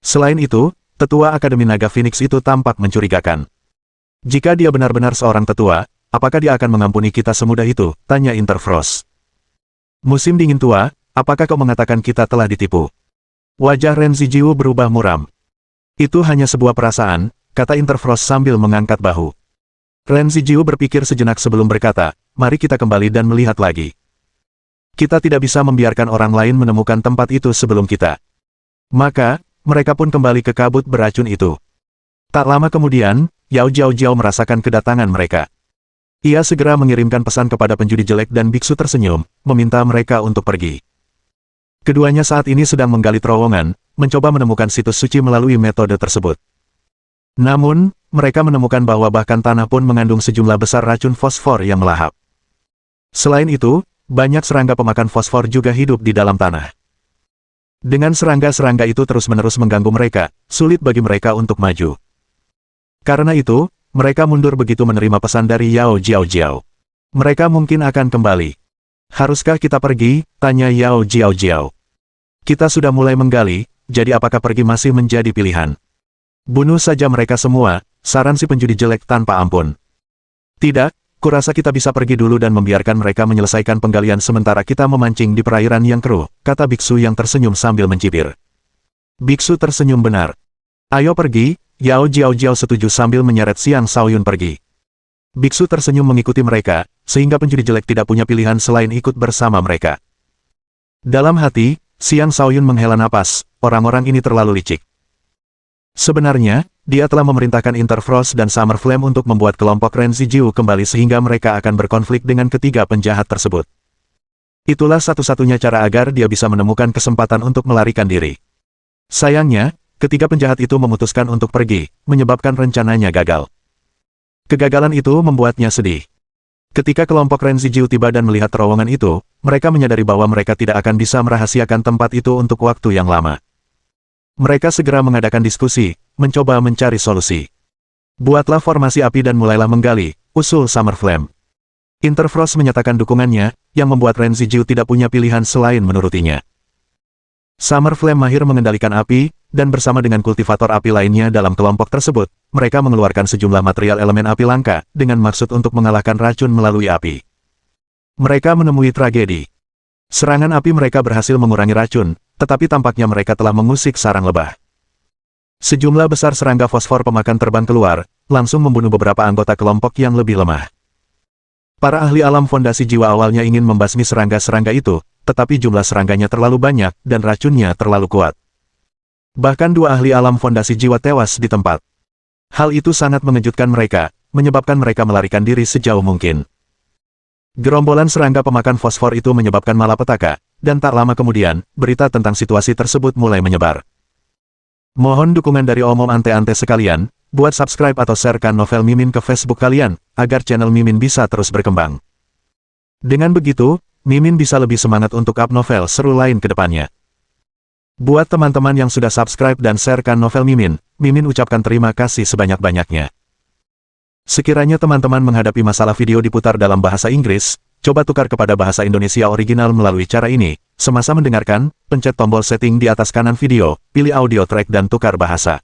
Selain itu, tetua Akademi Naga Phoenix itu tampak mencurigakan. Jika dia benar-benar seorang tetua, apakah dia akan mengampuni kita semudah itu? Tanya Interfrost. Musim dingin tua, apakah kau mengatakan kita telah ditipu? Wajah Ren Zijiu berubah muram. Itu hanya sebuah perasaan, kata Interfrost sambil mengangkat bahu. Ren Zijiu berpikir sejenak sebelum berkata, mari kita kembali dan melihat lagi. Kita tidak bisa membiarkan orang lain menemukan tempat itu sebelum kita. Maka, mereka pun kembali ke kabut beracun itu. Tak lama kemudian, Yao Jiao merasakan kedatangan mereka. Ia segera mengirimkan pesan kepada penjudi jelek dan biksu tersenyum, meminta mereka untuk pergi. Keduanya saat ini sedang menggali terowongan, mencoba menemukan situs suci melalui metode tersebut. Namun, mereka menemukan bahwa bahkan tanah pun mengandung sejumlah besar racun fosfor yang melahap. Selain itu, banyak serangga pemakan fosfor juga hidup di dalam tanah. Dengan serangga-serangga itu terus-menerus mengganggu mereka, sulit bagi mereka untuk maju. Karena itu, mereka mundur begitu menerima pesan dari Yao Jiao. Mereka mungkin akan kembali. Haruskah kita pergi? Tanya Yao Jiao. Kita sudah mulai menggali, jadi apakah pergi masih menjadi pilihan? Bunuh saja mereka semua, saran si penjudi jelek tanpa ampun. Tidak, kurasa kita bisa pergi dulu dan membiarkan mereka menyelesaikan penggalian sementara kita memancing di perairan yang keruh, kata biksu yang tersenyum sambil mencibir. Biksu tersenyum benar. Ayo pergi. Yao Jiao setuju sambil menyeret Xiang Shaoyun pergi. Biksu tersenyum mengikuti mereka, sehingga penjudi jelek tidak punya pilihan selain ikut bersama mereka. Dalam hati, Xiang Shaoyun menghela napas, orang-orang ini terlalu licik. Sebenarnya, dia telah memerintahkan Interfrost dan Summer Flame untuk membuat kelompok Ren Zijiu kembali sehingga mereka akan berkonflik dengan ketiga penjahat tersebut. Itulah satu-satunya cara agar dia bisa menemukan kesempatan untuk melarikan diri. Sayangnya, ketiga penjahat itu memutuskan untuk pergi, menyebabkan rencananya gagal. Kegagalan itu membuatnya sedih. Ketika kelompok Ren Zijiu tiba dan melihat terowongan itu, mereka menyadari bahwa mereka tidak akan bisa merahasiakan tempat itu untuk waktu yang lama. Mereka segera mengadakan diskusi, mencoba mencari solusi. Buatlah formasi api dan mulailah menggali, usul Summer Flame. Interfrost menyatakan dukungannya, yang membuat Ren Zijiu tidak punya pilihan selain menurutinya. Summer Flame mahir mengendalikan api, dan bersama dengan kultivator api lainnya dalam kelompok tersebut, mereka mengeluarkan sejumlah material elemen api langka, dengan maksud untuk mengalahkan racun melalui api. Mereka menemui tragedi. Serangan api mereka berhasil mengurangi racun, tetapi tampaknya mereka telah mengusik sarang lebah. Sejumlah besar serangga fosfor pemakan terbang keluar, langsung membunuh beberapa anggota kelompok yang lebih lemah. Para ahli alam fondasi jiwa awalnya ingin membasmi serangga-serangga itu, tetapi jumlah serangganya terlalu banyak, dan racunnya terlalu kuat. Bahkan dua ahli alam fondasi jiwa tewas di tempat. Hal itu sangat mengejutkan mereka, menyebabkan mereka melarikan diri sejauh mungkin. Gerombolan serangga pemakan fosfor itu menyebabkan malapetaka, dan tak lama kemudian, berita tentang situasi tersebut mulai menyebar. Mohon dukungan dari omom ante-ante sekalian, buat subscribe atau sharekan novel Mimin ke Facebook kalian, agar channel Mimin bisa terus berkembang. Dengan begitu, Mimin bisa lebih semangat untuk up novel seru lain ke depannya. Buat teman-teman yang sudah subscribe dan sharekan novel Mimin, Mimin ucapkan terima kasih sebanyak-banyaknya. Sekiranya teman-teman menghadapi masalah video diputar dalam bahasa Inggris, coba tukar kepada bahasa Indonesia original melalui cara ini. Semasa mendengarkan, pencet tombol setting di atas kanan video, pilih audio track dan tukar bahasa.